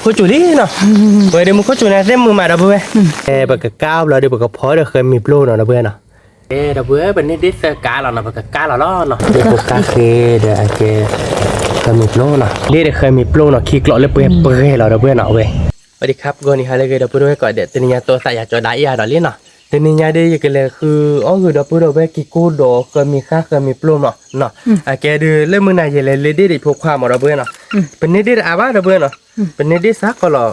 có chủ lý nào vậy đây một có chủ này thêm mưa mà đâu bữa bữa cái cao là đi bữa cái phở được khơi mì plo nào đâu bữa nào đâu bữa bên này đi xe cá là nào bữa cái cá là đó nào đi bữa cá kê để cái khơi mì plo nào đi để khơi mì plo nào khi cọ lên bữa là đâu bữa nào vậy vậy đi khắp gần hai lấy cái đâu bữa đôi gọi để tên nhà tôi xài cho đáy đó liên nào tên nhà đây cái làคือngười đâu bữa đâu vậy cái cô đồ khơi mì khác khơi mì plo nào cái đưa lên mưa này vậy là lấy đi để phục hoa mà đâu bữa nào bên này đi à ba đâu bữa nàoเป็นนี่ดิสักก็หรอ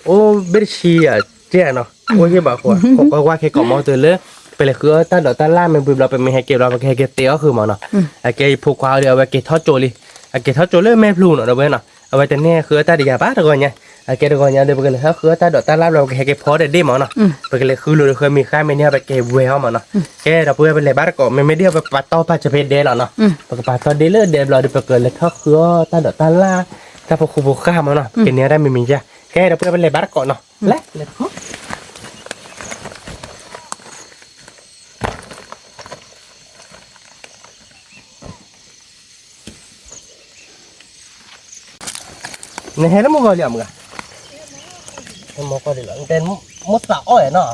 โอ้เบรชีอ่ะเจ้าเนาะโอ้ยบอกว่าผมก็ว่าแค่กล่อมมอตัวเลยไปเลยคือตาดอกตาล่ามันบึ้มเราไปไม่ให้เก็บเราไปแค่เก็บเตี้ยก็คือมันเนาะไอ้เก็บผูกควายเดียวไปเก็บทอดโจลีไอ้เก็บทอดโจเลยแม่พลูเนาะเราไปเนาะเอาไปแต่เนี่ยคือตาดียาบ้าตะกอนเนี่ยไอ้เก็บตะกอนเนี่ยเดี๋ยวไปเลยคือตาดอกตาล่าเราแค่เก็บพอได้ดีมั้งเนาะไปเลยคือเราเคยมีค่ายไม่เนี่ยไปเก็บเวลมันเนาะแค่เราเพื่อไปเลยบ้านก็ไม่ได้ไปปัดต่อปัดจะเป็นเดย์หรอเนาะไปปัดต่อเดย์เลยเดี๋ยวเราเดี๋ยวไปเกิดเลยถ้าคือตาดอกตาล่าถ้าพอคูบุก้ามันเนาะเป็นเนี่ยได้ไม่มีจ้ะแค่เราเพื่อไปเลยบ้านก่อนเนาะและเลยในเฮลมุกอะไรมึงอะมุกอะไรล่ะเป็นมุสาอ้อยเนาะ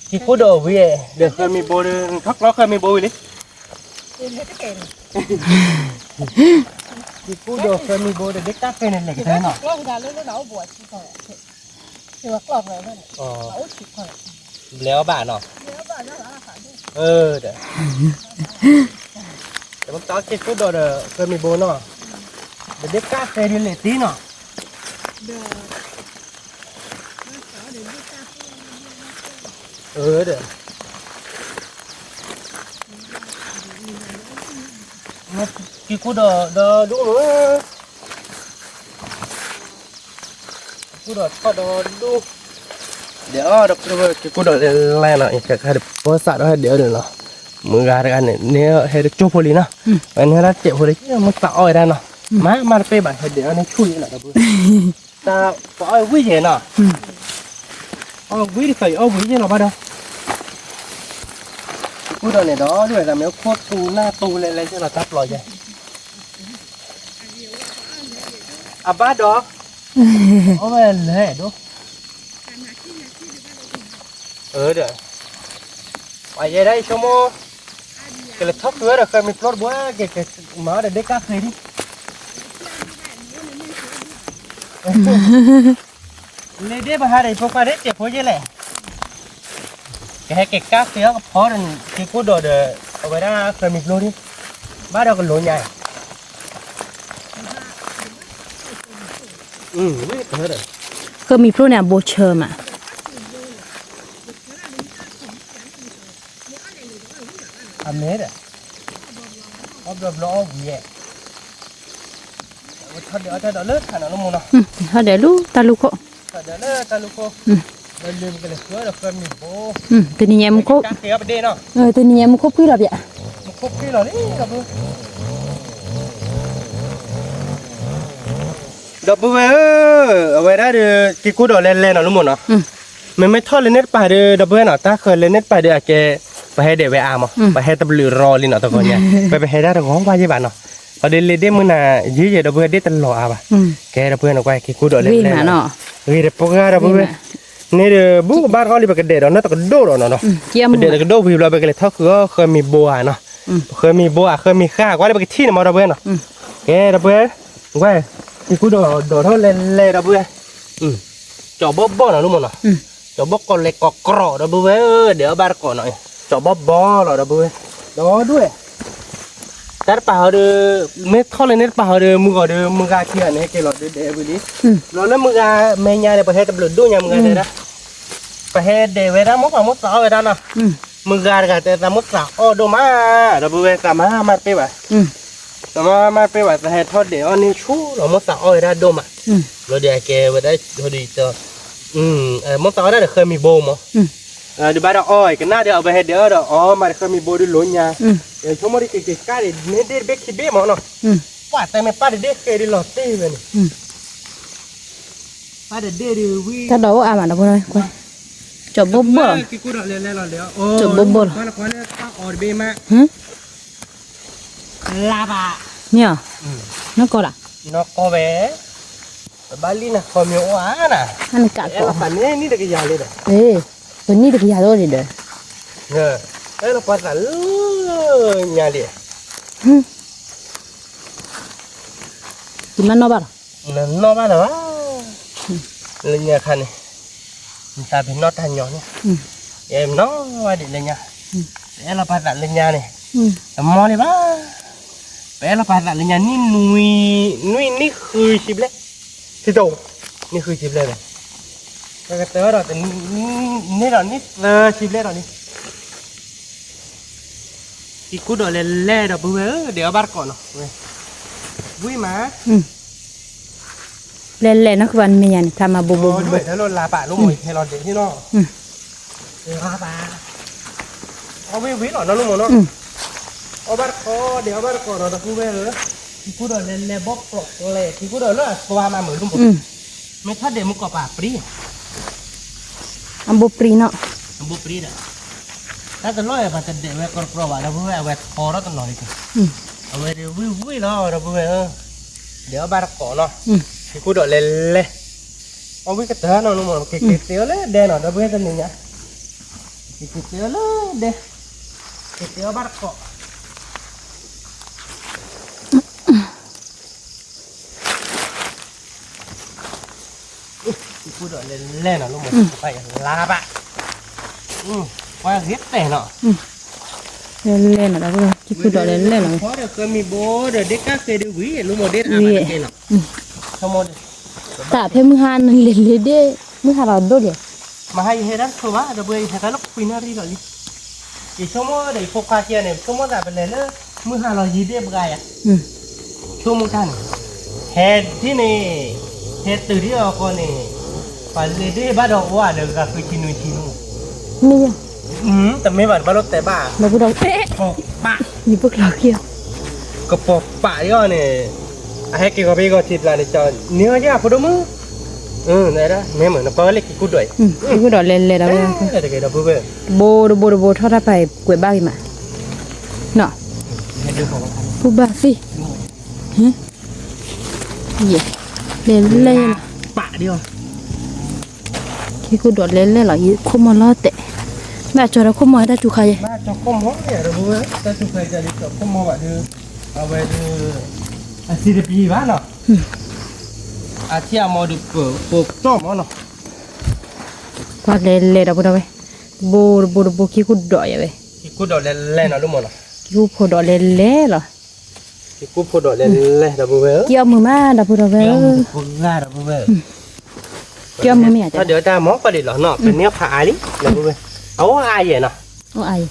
ที่กูดูวิเดี๋ยวเคยมีโบว์ทักล้อเคยมีโบว์วิลิที่กูดูเคยมีโบว์เด็กตักเป็นอะไรกันเนาะกล้องการเล่นแล้วบวชที่เขาที่ว่ากล้องอะไรนั่นอ๋อแล้วบ้านเนาะเดี๋ยวมันตอนที่กูดูเดี๋ยวเคยมีโบว์เนาะเด็กตักเป็นอะไรตีเนาะเดี๋ยวกี่กูเดอดูกูเดอก็ดูเดี๋ยวกี่กูเดออะไรเนาะอีกแค่เดี๋ยวพอสัตว์ให้เดี๋ยวเนาะมือการกันเนี่ยให้เด็กจูพอลีนะวันนี้เราเจ็บพอลีมันสะอ้อยได้เนาะมาไปบ่ายเดี๋ยวนี่ช่วยหน่อยครับแต่สะอ้อยวิ่งเห็นเนาะวิ่งใส่วิ่งเราบ้าเด้อกูเดอเนี่ยด้วยแต่ไม่โคตรตูหน้าตูอะไรที่เราทับลอยใจอาบ้าดอกโอ้ยเลยดูเดี๋ยวไปยังได้ชั่วโมงก็เลยทับตัวเราเคยมีพลอตบัวเก๋ๆมาเด็กก็เคยดิเลยเดี๋ยวไปหาได้พวกมาได้เจ็บหัวเยอะเลยแค่เก๋ก็เคยก็พอนั่นที่กูโดดเอาไว้ได้เคยมีพลอตดิบ้าดอกก็หล่นใหญ่ไม่เคยเลยก็มีพวกเนี่ยโบเชอร์มาอันนี้เด้อเอาแบบล้อวิ่งถ้าเดี๋ยวเลิกขนาดนั้นมั้งเนาะเดี๋ยวลูกตาลูกก็เดี๋ยวเลิกตาลูกก็เดินลืมกันเลยเดี๋ยวเคยมีโบตัวนี้ยังมุกการเสียไปเด้เนาะตัวนี้ยังมุกพี่หรอเนี่ยมุกพี่หรอนี่ครับดับเบิ้ลเอาไว้ได้เดี๋ยวกี่กูโดนเล่นๆเนาะรู้มั้งเนาะไม่ทอดเลยเน็ตไปเดี๋ยวดับเบิ้ลเนาะถ้าเคยเล่นเน็ตไปเดี๋ยวแกไปให้เดี๋ยวไปอามั้งไปให้ตำรวจรอลินเนาะตะกอนเนี่ยไปให้ได้ตะกอนว่าใช่ป่ะเนาะพอเดี๋ยวเดี๋ยวมึงน่ะยื้อดับเบิ้ลเดี๋ยวตลอดอ่ะป่ะแกดับเบิ้ลเอาไว้กี่กูโดนเล่นๆเนาะเดี๋ยวพวกดับเบิ้ลนี่เดี๋ยวบุกบ้านเขาเลยไปกันเดี๋ยวเนาะตะกอนโดดเนาะเดี๋ยวตะกอนโดดวิวเราไปกันเลยเท่าคือเคยมีบัวเนาะเคยมีบัวเคยมีข้าว่าได้ไปที่เนาะดับเบิ้ลเนาะแกดับเบิ้ลไว้ที่กูโดดเท่าเล่ดับเบิ้ลจอบบ่เนาะรู้มั้งเนาะจอบก็เล็กก็กรอดับเบิ้ลเดี๋ยวบ้านก่อนหน่อยจอบบ่เหรอดับเบิ้ลด้วยแต่ป่าเดือไม่ทอดเลยเนี่ยป่าเดือมึงก็เดือมึงกาเชียร์เนี่ยเกลอเดือเดี๋ยวไปดิแล้วมึงกาเมียเนี่ยไปให้ตำรวจดูยังมึงกาเนี่ยนะไปให้เดี๋ยวเวลามุกมุกสาวเวลานะมึงกาแต่ตามุกสาวโอ้ดูมาดับเบิ้ลตามาไปบ่แต่มาไปบ่แต่ให้ทอดเดี๋ยวนี่ชู้เรามุกสาวเวลาดูมาเราเดี๋ยวแกไปได้พอดีเจอมุกสาวได้เคยมีโบมั้งเดี๋ยวบ้านอ้อยกันหน้าเดี๋ยวเอาไปให้เดี๋ยวมาเคยมีโบดูหลุนยาเดี๋ยวชั่วโมงที่เก๋ๆก้าเดี๋ยวเนี่ยเด็ดเบ็กขี้เบี้ยมั้งเนาะป้าแต่ไม่ป้าเด็ดเก๋ดิหล่อเต้เลยป้าเด็ดดิวิ่งถ้าเราอ่านมันเราพูดเลยจบบบกี่กูเดี๋ยวเล่นเดี๋ยวจบบบก็แล้วก็เนี่ยข้าวออดเบี้ยมาลาบะเนี่ยนักก็ล่ะนกก็เว้ Bali nah kami ana. Ana ka ko. Ela pane ni de ya le da. Beni de ya do de. Nè, ela pata nya le. Di mana ba? No ba da ba. Le nya khan ni. Ta bi no ta nyo ni. Em no wa de le nya. Ela pata le nya ni. Mo le ba. Ela pata le nya ni nui ni khui chip le. Thì đâu ni khui chip le le. Cái tớ rồi thì ni rồi ni chip le rồi ni. Cái cú đồ lè đó bữa để ở bar còn nó vui mà Lele nó ban me yan tama bo bo. Đúng rồi, thế là bạ luôn rồi, thế là để thế nó là bạ ở với ví nó luôn mà nó ở bar có để ở bar còn nó vui về cái cú đồ lè bóc lọc lè cái cú đồ là qua mà mới luôn một mấy thắt để một cọp à pri Ambo pri no. ambo pri đó ta tao nói là để về con pro vào đâu vui về khó đó tao nói đi về để vui vui đó đâu vui để ở bar có nó cái cú đội lên ông biết cái tớ nó luôn mà cái tớ lấy đen nó đâu biết cái gì nhá cái tớ lấy đen cái tớ bar có cái cú đội lên nó luôn mà phải là bạn qua ghét này nọ Lele nó đó. Ki ku do lele nó. có được cái mi bố được đứt các cái đứa quý luôn mà đứt à cái nọ xong rồi Ta phe mu han lele de mu ha ra do de. mà hay hay đó thôi má rồi bây giờ cái lúc pin nó đi rồi đi thì xong rồi để focus kia này xong rồi lại bên này mưa hà là gì đấy bgai à xong rồi cái này head thế này head từ đi ở con này phải lấy đi bắt đầu qua được gặp cái chinu Me ya.แต่ไม่บัดบาลแต่บ้า Nó bu do. ปอกปะ Ni pok la kia. ก็ปอกปะย่อเนี่ยให้กี่กับพี่ก็ทิพย์ละเนี่ยจอเนื้อยาพอดมือเนี่ยนะเนี่ยเหมือนเปิดเล็กกูด้วย Ki ku do lele đó. แต่เดี๋ยวเบื่อ Bo tho ra pai kwe ba ki ma. No. ให้ดูของ Bu ba fi. Hả? Ye. Lele. ปะเดียว Ki ku do lele la yi ko ma la te. Mẹ cho nó không mới đã chú khai มาจอกก้มหัวเนี่ยเดี๋ยวเบื่อแต่สุดท้ายจะได้จอกก้มหัวแบบเอาไว้ดูอาศิลปีบ้านเนาะอาเทียมอดูเปิดปกจ้อมเนาะ qua lele đó đâu vậy bo ki ku do ya ve ที่กูดอกเล่นๆเนาะรู้มั้งเนาะ ki ku pho do lele la ที่กูพูดดอกเล่นๆเดี๋ยวเบื่อ ki mu ma da bu do ve เดี๋ยวพูดง่ายเดี๋ยวเบื่อ ki mu mi ya ถ้า te เดี๋ยวตาหมอก็ได้หรอเนาะเป็นเนื้อผาดิเดี๋ยวเบื่อเอาอะไรอย่างเนาะ o ai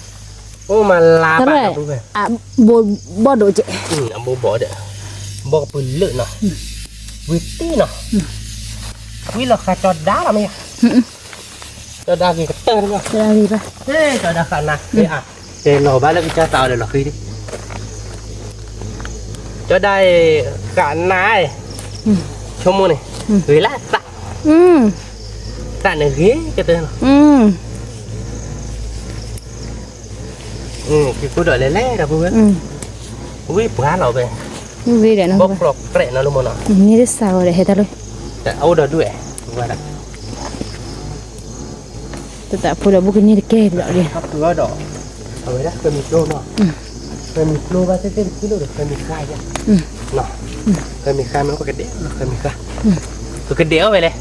โอ้มาลา ta ปะ re เดี๋ยวเบื่อ à bo do je อันโบบ่เด้อบ่ปืนเลือเนาะวิตี้เนาะวิเราขาจอดด้าละมั้ยจอดด้ากี่กระเตื้อเนาะ ra đi ba เฮ้ยจอดด้าขานะเฮ้ยอ่ะเจนอบ้านแล้วก็จะตาวเดี๋ยวเราคุยดิจอดได้การนายชั่วโมงนี่เฮ้ยละตะ ตะเนี่ยเฮ้ยกระเตื้อเนาะคือกูเดือดเล่ๆนะพวกเว้ยวิปลาเราไป như vậy để nó บอกปลอกเกระนะลูกมันเนาะ như thế sao để hết rồi แต่เอาเดือดด้วยว่าละ ta phụ được bút như thế kia rồi đi ครับคือว่าดอกเอาไว้นะเคยมีโลเนาะเคยมีโลว่าเต้นกิโลเด็กเคยมีค่ายเนี่ยเนาะเคยมีค่ายมันก็กระเดี่ยวเคยมีค่ายก็กระเดี่ยวไปเลย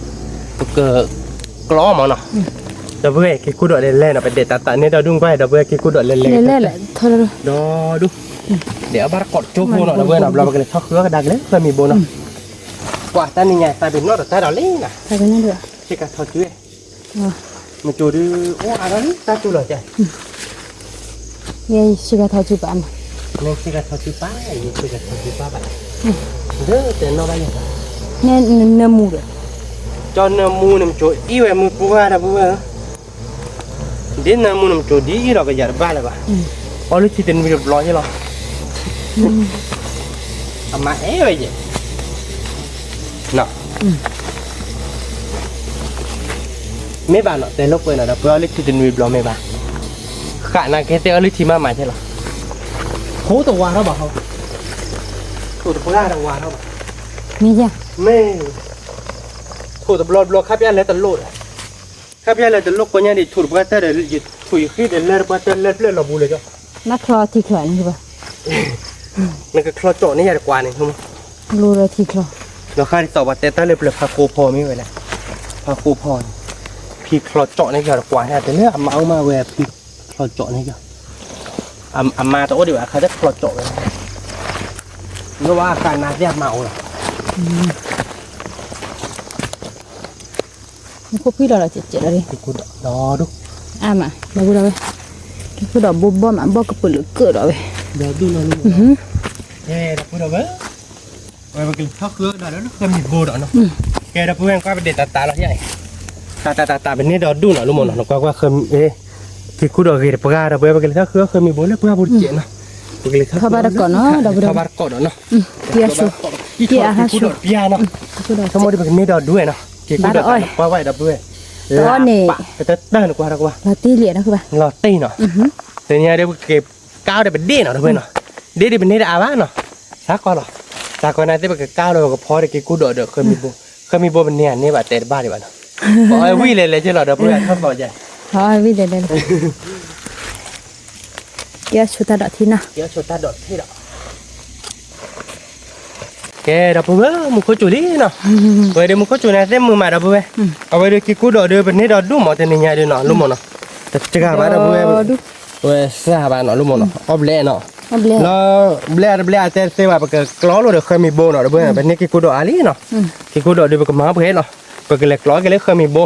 ก็เกิดกล้อมันเนาะดับเบิ้ลกี่กูเดือดเล่ๆเนาะไปเด็ดตาเนี่ยเราดุ้งไปดับเบิ้ลกี่กูเดือดเล่ๆ lele lại thôi rồi ดอดูเดี๋ยวบาร์กดจุกโบนดับเบิ้ลเนาะเราไปเลยทอดเครื่องกระดักเลยเคยมีโบนเนาะกว่าตานี่ไงตาเป็นนอดแต่ตาเราเล่นน่ะ sao cái này được ใช่การทอดจุ้ยมันจูดูโอ้อะไรนี่ตาจูเลยจ้ะ nghe suy ra thôi chú bạn นี่ใช่การทอดจุ้ยป้านี่ใช่การทอดจุ้ยป้าไปเด้อแต่นอได้ยัง nghe nơ mù rồi จอนมูนมันจูอีเวมูปูว่าดับเบิ้ลเดี๋ยวมูนมันจูดีเราก็อยากบ้าเลยป่ะพอรู้ที่เป็นวิดีโอร้อยใช่หรอทำไมเอ๊ะไปจ้ะเนาะไม่บ้านเนาะแต่ลูกเว้ยเนาะเพื่อรู้ที่เป็นวิดีโอไม่บ้านขณะแค่เตอรู้ที่มาใหม่ใช่หรอโหตัววาเขาบอกเขาตัวตัวได้ตัววาเขาบอก nghe chưa ไม่ ถูกตำรวจรอขับยันแล้วตลอดขับยันแล้วตลอดคนยังดิถูกว่าแต่เดี๋ยวถูกขี้เดี๋ยวเลิกว่าแต่เลิกเราบูเลยจ้ะ นักคลอที่แขวนคือปะ มันก็คลอดโจนี่ใหญ่กว่านี่ทุ่ม รู้เลยที่คลอ เราค่าที่ต่อว่าแต่ตั้งเลยเปลือกพาโคพอไม่ไหวแล้วพาโคพอพี่คลอดโจนี่ใหญ่กว่าแต่เนี่ยเอามาแหวกพี่คลอดโจนี่จ้ะมาตัวเดียวเขาจะคลอดโจเลยเพราะว่าอาการน่าจะเมาหรอ มันก็พี่เราเจ็ดอะไร ที่กูดอดู มาเราพูดเอาไว้พูดเอาบุบบ่มาบ่กระปุกหรือเกิดเอาไว้ ดอดูเลยเฮ้ยเราพูดเอาไว้ไว้มากินข้าวเกลือดอแล้วเคยมีโบดอเนาะแกเราพูดก็เป็นเด็ดตาเราใหญ่ตาเป็นนี่ดอดูเนาะรู้หมดเนาะก็ว่าเคยที่กูดอเกลือปลาเราไปมากินข้าวเกลือเคยมีโบแล้วปลาบุญเจนะข้าวบาร์ก่อนเนาะเราพูด ข้าวบาร์ก่อนเนาะ เกียร์ชูเกียร์ฮะชู เปียเนาะ พูดเอา ทั้งหมดที่เป็นนี่ดอด้วยเนาะเกี่ยวกับว่าไหวดอด้วยแต่เต้นกว่าเรากว่า เราตีเหรียญนะคือปะ เราตีเนาะแต่เนี่ยเดี๋ยวเก็บก้าวได้เป็นเด่นเนาะทุกคนเนาะเด่นเป็นนี่ได้อาบ้าเนาะสักก่อนเนาะสักก่อนนะที่เป็นก้าวเราก็พอได้กินกูดเด้อเคยมีโบเป็นเนี่ยนี่แบบเตะบ้าดีกว่าเนาะบอกไอ้วิ่งเลยใช่หรอเด้อเพื่อนเขาบอกใจ อ๋อวิ่งเดินเกียร์ชูตาดอที่น่ะ เดี๋ยวชดตาดอดที่เนาะแกเด้อเพื่อนมึงเขาจุดนี่เนาะไว้เดี๋ยวมึงเขาจุดนะเต็มมือมาเด้อเพื่อนเอาไว้เดี๋ยวกินกูดเด้อเป็นนี่ดอดูหมอแต่นี่ไงเด้อเนาะรู้หมดเนาะแต่จะกล้ามาเด้อเพื่อนเว้ยทราบเนาะรู้หมดเนาะอบเล่เนาะแล้วเบลแต่เสียว่าปกกล้อเราเดี๋ยวเคยมีโบเนาะเพื่อนเป็นนี่กินกูดอาลีเนาะกินกูดเดี๋ยวปกมาเพื่อนเนาะปกเล็กล้อกันเลยเคยมีโบ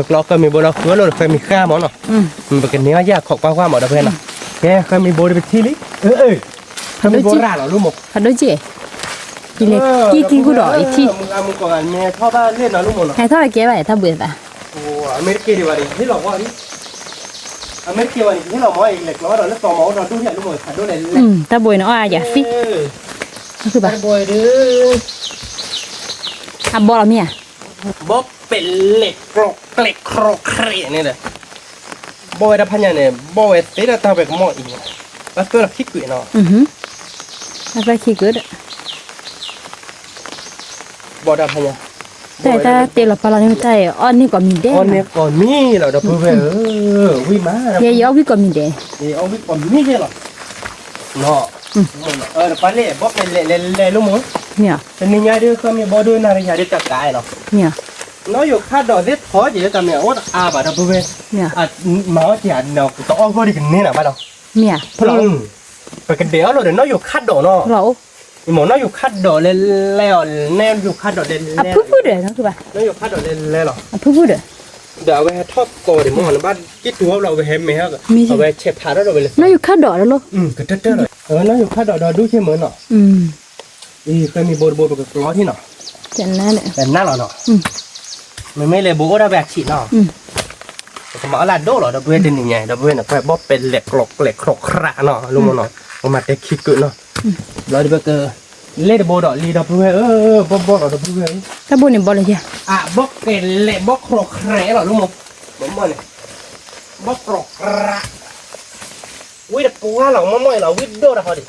กล้อเคยมีโบเราคือเราเคยมีข้าหมอเนาะมันปกเนื้อยากขอกว้างๆหมดเพื่อนเนาะแกเคยมีโบเป็นที่ลิเคยมีโบราณเนาะรู้หมด ฮัลโหลจีกินเลยกินกูดออีกที มึงก่อนแม่ชอบบ้านเล่นเนาะรู้หมดเนาะ ให้เท่าไหร่เก็บไว้ถ้าเบื่อป่ะ โอ้อเมริกาดีกว่าดิที่เราว่านี่อเมริกาวันนี้ที่เราหมออีกเล็กล้อเราแล้วต่อหมอเราดูเนี่ยรู้หมดขาดดูเลย ถ้าเบื่อเนาะอย่าฟินี่คือป่ะ บอยดื้อ บอลเมีย บ๊อบเป็นเหล็กกรอกเกล็กโครเครนี่เลยบอยดับพันยาเนี่ยบอยเตะตาแบบหม้ออีกแล้วตัวเราขี้กุยเนาะ แล้วไปขี้เกิด บอยดับพันยา แต่ถ้าเตะเราปลาเนี่ยใจอ่อนนี่ก็มีแดง อ๋อเนี่ยก่อนมีเราดับเพื่อวิ่งมา เยอะวิก็มีแดง เอาวิ่งก่อนมีใช่หรอเนาะไปเล่บ๊อบเป็นเล่ลูกหมู เนี่ย เป็นยังไงด้วยก็มีบอดูนาฬิกาได้จับได้เนาะ เนี่ย nó yêu khát đỏ rất khó chỉ cho mẹ ốt bà đâu bêเนี่ย máu chỉ nào to vô đi cái này là bắt đầu เนี่ย phải cái đéo rồi để nó yêu khát đỏ nó เรา mà nó yêu khát đỏ lên leo nem yêu khát đỏ lên อ่ะพูดเด้อนะคือป่ะ nó yêu khát đỏ lên leo rồi อ่ะพูดเด้อ เดี๋ยวไปทอดก่อนเดี๋ยวมันบ้านคิดดูว่าเราไปเห็นไหมฮะเอาไปเช็ดผ้าแล้วเราไปเลย น้าอยู่คาดดอกแล้วลูก ก็เต้เลยnó yêu khát đỏ đỏ đuôi chơi mới nọ เคยมีโบกับล้อที่หนอ แต่นั่นแหละ แต่นั่นหรอเนาะมันไม่เลยโบก็ได้แบบฉีดเนาะแต่หมอลาโดหรอดับเบิลเป็นยังไงดับเบิลน่ะแค่บ๊อบเป็นเหล็กกรอกเหล็กครกคระเนาะลุงเนาะเอามาแต่คิดกูเนาะแล้วดิเบเกอร์เล่ดโบดอลีดับเบิลบ๊อบดับเบิล ถ้าบุญเนี่ยบอลเลยจ้ะ บ๊อบเป็นเหล็กบ๊อบครกแคร์หรอลุงมั้งมันเนี่ยบ๊อบครกคระวิ่งแต่ปัวหรอมันไม่หรอวิ่งโดดอะพอดิ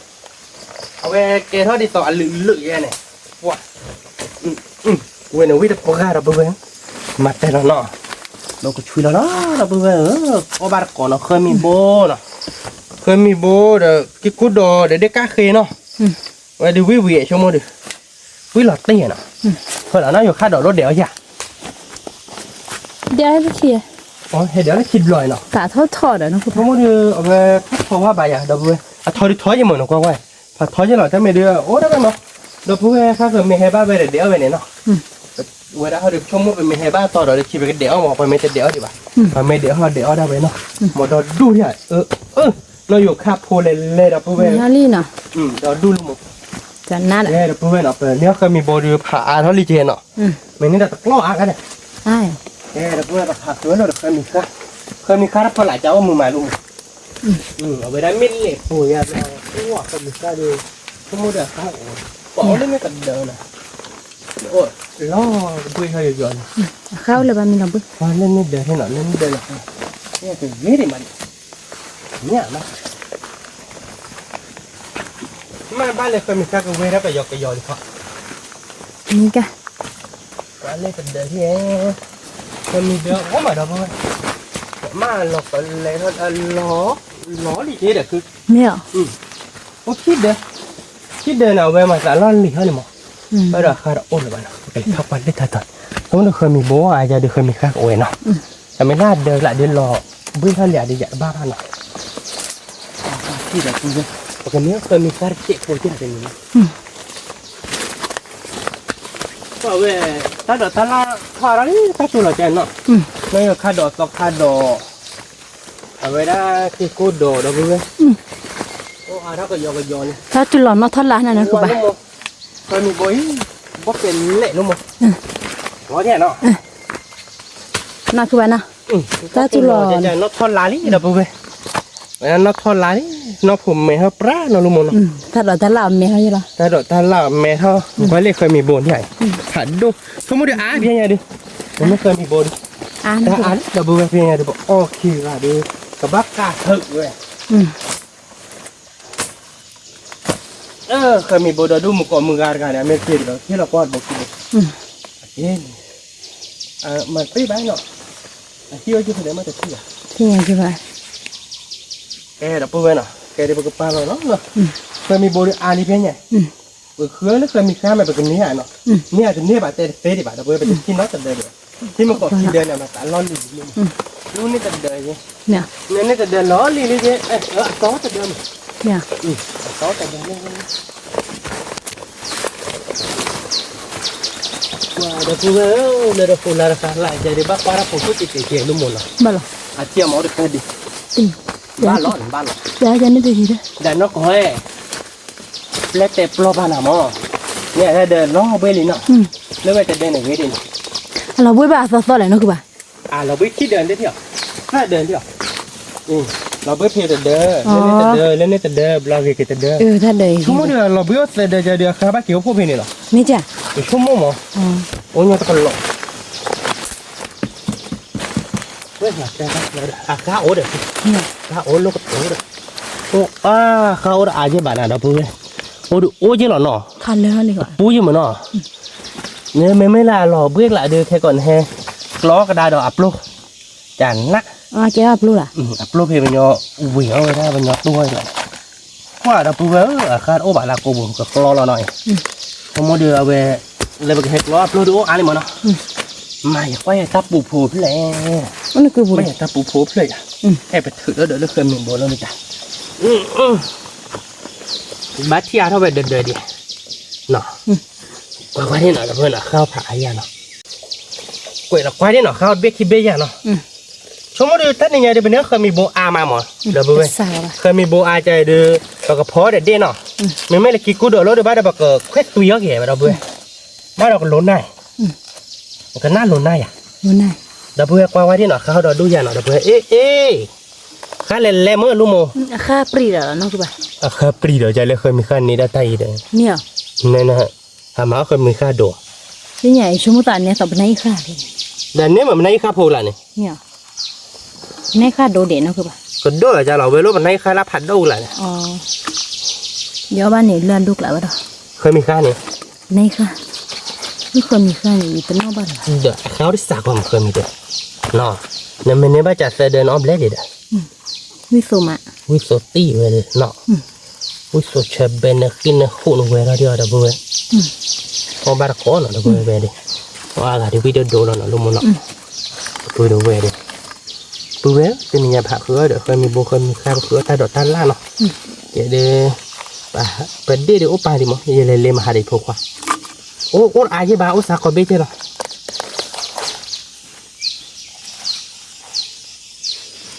เอาไปเกทอดิต่อลึกๆเนี่ยว้าเว้ยเนี่ยวิ่งแต่ปัวดับเบิลมาแต่ละเนาะเราก็ช่วยแล้วเนาะเราเพื่อนโอบาร์ก่อนเราเคยมีโบเนาะเคยมีโบเดี๋ยวกิกูดอเดี๋ยวได้ก้าเคเนาะไว้ดูวิวชั่วโมงดิวิหลอดเตี้ยเนาะเพื่อนเราเนาะอยู่ค่าดอกรถเดี๋ยวจ้ะ เดี๋ยวให้พี่เชียร์ อ๋อเดี๋ยวเราคิดลอยเนาะ กะทอดนะคุณ ชั่วโมงเดียวเอาไปทอว่าใบอ่ะเดี๋ยวเพื่อนทอดิทอยังเหมือนกว่าไว้พอทอยังหล่อจะไม่เดือโอ้ได้ไหมเนาะเดี๋ยวเพื่อนถ้าเกิดมีให้บ้าไปเดี๋ยวไปเนี่ยเนาะเวลาเขาเดี๋ยวชั่วโมงไปมีให้บ้าต่อเดี๋ยวคิดไปเดี๋ยวหมอไปไม่แต่เดี๋ยวดีกว่าพอไม่เดี๋ยวเขาเดี๋ยวได้ไปเนาะหมอดอดูที่ไหนเราอยู่คาโพเลเล่ดับเพื่อน นาลีเนาะ ดอดูลูกหมด จะนั่นแหละ เนี่ยดับเพื่อนเอาไปเนี่ยเคยมีโบดูผ่าเท่าลีเจนเนาะไม่นี่แต่ตะกล้ออ่ะกันเนี่ย ใช่ เนี่ยดับเพื่อนผ่าตัวเราเคยมีค่ารับพอหลายเจ้ามือหมายลุงเอาไปได้มิลเล่โอ้ยเราตัวเคยมีค่าดูสมมติอะเขาบอกเล่นไม่กันเดินนะโอ้ล้อบุ้ยเขาอยู่ก่อน เข้าเลยบ้านมีน้ำบึ้ง พอเล่นนิดเดียวให้หน่อยเล่นนิดเดียวเลยเนี่ยคือเวทีมันเนี่ยนะมาบ้านเลยเคยมีค่ากับเวทีไปยอกกันยอดีกว่า นี่กะ ไป lên từ đời thì em mình được có mà đâu mà lọc lấy thôi ló đi thế được cứ 没有 có chít đời nào về mà trả lon lì hơn mà bây giờ khai đã ôn rồi bạn nào cái thao quan đấy thật không được khơi mình bố ai ra được khơi mình khác ổn nàoแต่ไม่น่าเดินละเดินรอเบื้องท่านอย่าดีอย่าบ้าหน่อยที่แบบนี้ปกติเคยมีการเจ็บปวดที่เป็นอย่างนี้ก็เว้ยถ้าเดี๋ยวถ้าละถ้าเรานี่ถ้าตัวเราใจเนาะไม่ก็ค่าดอกต่อค่าดอกเอาไว้ได้ที่กูดอกเราเว้ยโอ้อาถ้าก็ยอก็ยอเนี่ย ถ้าจุลอนมาทอดร้านนั่นนะคือบ่า เคยมีบ่อยบ่เป็นเละลูกมั้งร้อยแท้เนาะ น่าคือบ่านะถ้าจุลอน จะนกทอดลาลี่เราไปเว้ยนกทอดลาลี่นกผมไม่เท่าปลาเนาะลูกมั้ง ถ้าเราจะลาเมียเขาอยู่ล่ะ แต่ดอกตาลาแม่เท่าไว้เลยเคยมีโบนใหญ่หันดูสมมติอ่ะเพียงไงดิผมไม่เคยมีโบน อ่าน แต่อ่านเราดูเพียงไงดิบอกโอเคอ่ะดิกับบักกาเถอะเว้ยเคยมีโบนดูมุกมือกากันเนี่ยไม่เคยเลยที่เราปอดบอกกินเย็นมันไปบ้านเนาะที่ว่าจะไปไหนมาแต่ที่อ่ะ ที่ยังคือบ่า แกเราไปเว้ยเนาะแกได้ไปกับป้าเราเนาะเคยมีโบนอ่านนี่เพียงไงเคยแล้วเคยมีข้ามาเป็นนี้อ่ะเนาะนี่อาจจะเนี่ยแบบเตะเฟดิบะเราไปเป็นที่น็อตแต่เดินเลยที่มันก็ที่เดินเนี่ยมาตลอดลีนู่นนี่แต่เดินเนี่ย เนี่ย นี่แต่เดินล้อลีเลยเนี่ยซ้อแต่เดิน เนี่ย ซ้อแต่เดินเนี่ยว้าเดี๋ยวกูเดี๋ยวกูลาราคาไล่จะได้บ้าpara fotoที่เกี่ยวลุ่มหมดละ บ่ล่ะ อาเจียมเอาได้แค่ดิ ติบ้านหลอน ยาจะนี่ดูดีเด้อ แต่นกหอยเล็กแต่ปลอบบ้านหมอเนี่ยถ้าเดินล้อเบลิเนาะแล้วก็จะเดินอย่างนี้ดิ เราบ่บ่าซอๆเลยเนาะคือบ่า เราไปที่เดินได้เที่ยวถ้าเดินเที่ยวเราไปเพียแต่เดินเล่นแต่เดินเราเกี่ยแต่เดิน ถ้าเดย ชั่วโมงเดียวเราไปว่าเดินครับบ้าเกี่ยวพวกพี่นี่หรอ นี่จ้ะ ชั่วโมงมั้งโอ้ยตะกันหลอกเว้ยแต่ข้าโอ้เด้อข้าโอ้ลูกโอ้เด้อโอ้ข้าโอ้อาเจ็บบ้านเราเพื่อนโอ้ดูโอ้เจ็บหรอเนาะ คันเลยนี่ก่อน ปูอยู่มั้งเนาะเนี่ยไม่ลาหล่อเบื้องละเดือแค่ก่อนแฮล้อกระดาษดอกอัปโลจันนะ เจ๊อับรู้ล่ะ อัปโลเพย์มันยอวิ่งเอาไว้ได้มันยอตัวหน่อยว่าเราปูคาดโอ้บาลาโกบุกับคลอเราหน่อยพอมาเดือเอาไว้เลยไปเฮ็ดล้ออัปโลดูโอ้อะไรมั้งเนาะไม่อยากไปตับปูโผล่เพลย์ มันคือบุญ ไม่อยากตับปูโผล่เพลย์แอบไปถือแล้วเดี๋ยวเคยมีโบแล้วนี่จ้ะบัตรที่อาเท่าไปเดินดิเนาะกว่าที่หน่อยเพื่อนข้าวผักอะไรเนาะกว่าควายที่หน่อยข้าวเบคคิเบียเนาะชั่วโมงเดียวท่านยังไงเดี๋ยวเป็นเนื้อเคยมีโบอามาหมอเดี๋ยวไปเว้ยเคยมีโบอาใจเดือปากกระเพาะเด็ดเนาะไม่เลยกินกูเดือดรถเดี๋ยวบ้านเดี๋ยวปากกระแควตุยก็เหี้ยไปเราเว้ยบ้านเราก็ล้นได้มันก็น่าล้นได้อ่ะ รู้ไหน เดี๋ยวเว้ยควายที่หน่อยข้าวเดี๋ยวดูอย่างหน่อยเดี๋ยวเว้ยเอ๊ะข้าเล่นเล่มื่อลูโม ค่าปรีแล้วเนาะคือบ่า ข้าปรีเดี๋ยวใจเลยเคยมีข้านี้ได้ไตเด้อ เนี่ย นี่นะฮะหามาเคยมีข้าโด ที่ใหญ่ชั่วโมงตอนนี้ตอบในค่าเลย แต่เนี่ยมันในข้าโพล่ะนี่ เนี่ยในค่าโดเด่นเนาะคือบ่า ก็โดจะเราไปรู้มันในข้ารับผัดโดล่ะเนี่ย อ๋อเดี๋ยวบ้านนี้เลื่อนลูกแล้วว่าดอก เคยมีข้านี่ ในค่าไม่เคยมีค่านี่เป็นนอกบ้านหรอ เดี๋ยวเขาได้สักว่ามันเคยมีเด้อเนาะเนี่ยมันเนี่ยบ้าจัดเดินออฟเล็ดเด้อ วิสุมะ วิโซตีเว้ยเนาะวิโซเชเบนกินหุ่นเวลาเดียวเด้อเว้ยพอบาร์โคนเนาะเด้อเว้ยดิว่าอะไรวิดีโอดูแล้วเนาะลุงมันเนาะดูเด้อเว้ยดิดูเว้ยเป็นยังไงผักเขือเด้อเคยมีโบเคยมีข้าวเขือตาดอกตาล่าเนาะเดี๋ยวป่ะเป็นเดี๋ยวโอปาดิมั้งยังเลยมาหาดิพวกว่าโอ้อาเยบาโอซาคอเบเจเนาะ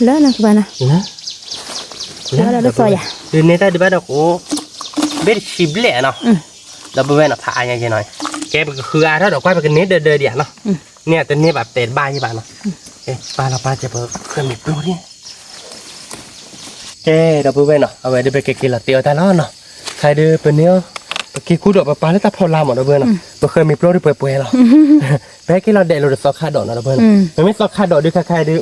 แล้วนะคือบ่านะ แล้วได้ซอยอ่ะ เดี๋ยวนี้ตาดิบ้าดอกโอ้เบ็ดชิบเละเนาะเราไปเว้นอ่ะผ่าอย่างเงี้ยหน่อยแกมันก็คืออาถ้าดอกไม้เป็นเนื้อเดินเดียวเนาะเนี่ยแต่เนี่ยแบบเตะบ้าใช่ป่ะเนาะป้าเราป้าจะเปิดเครื่องมีโปรเนี่ยเราไปเว้นเนาะเอาไว้เดี๋ยวไปกินละเตียวตาล้อเนาะใครเดือเป็นเนื้อไปกินคู่ดอกปลาแล้วตาพอลาหมดเราเว้นเนาะมันเคยมีโปรที่เปื่อยๆหรอแม้กินเราเด็ดเราจะซอกคาดอกนะเราเว้นมันไม่ซอกคาดอกด้วยใครดื้อ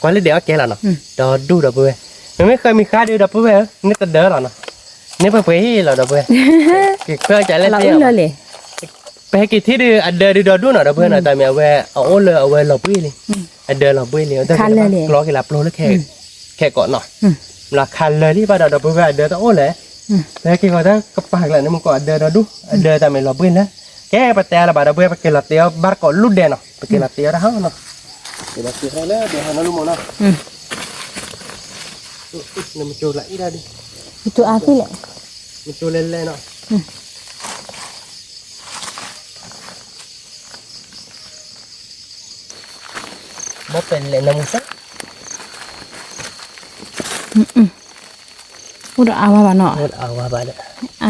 กว่าเดี๋ยวแกแล้วเนาะดอดูเราเว้นมันไม่เคยมีค่าดูเราเว้นนี่ตัดเด้อหรอเนาะนี่เปื่อยๆเราเว้นเพื่อจะเล่น เรา เตี้ย เลย ไปกี่ที่ดื้ออันเดินดอดูหน่อยเพื่อนแต่เมียแวเอาเลยเอาไว้หลบไปเลยอันเดินหลบไปเลยแต่รอกี่หลับโลแล้วแค่ก่อนหน่อยหลักคันเลยที่บ้านเราไปแวเดินต้องเลยแต่กี่คนทั้งกระปากเลยนี่มันก็อันเดินดูอันเดินแต่ไม่หลบไปแล้วแกไปแต่ละบ้านเราไปกินลาเตียวบ้านก่อนลุดเด่นเนาะไปกินลาเตียวได้ห้องเนาะกินลาเตียวแล้วเดี๋ยวหาลูกมันเนาะนี่มันจูละอีได้ดิ itu api le มันจูเล่นๆเนาะบ่เป็นเลยนะมึงซะ udah awal bano หมดเอาว่าบ้านเนี่ย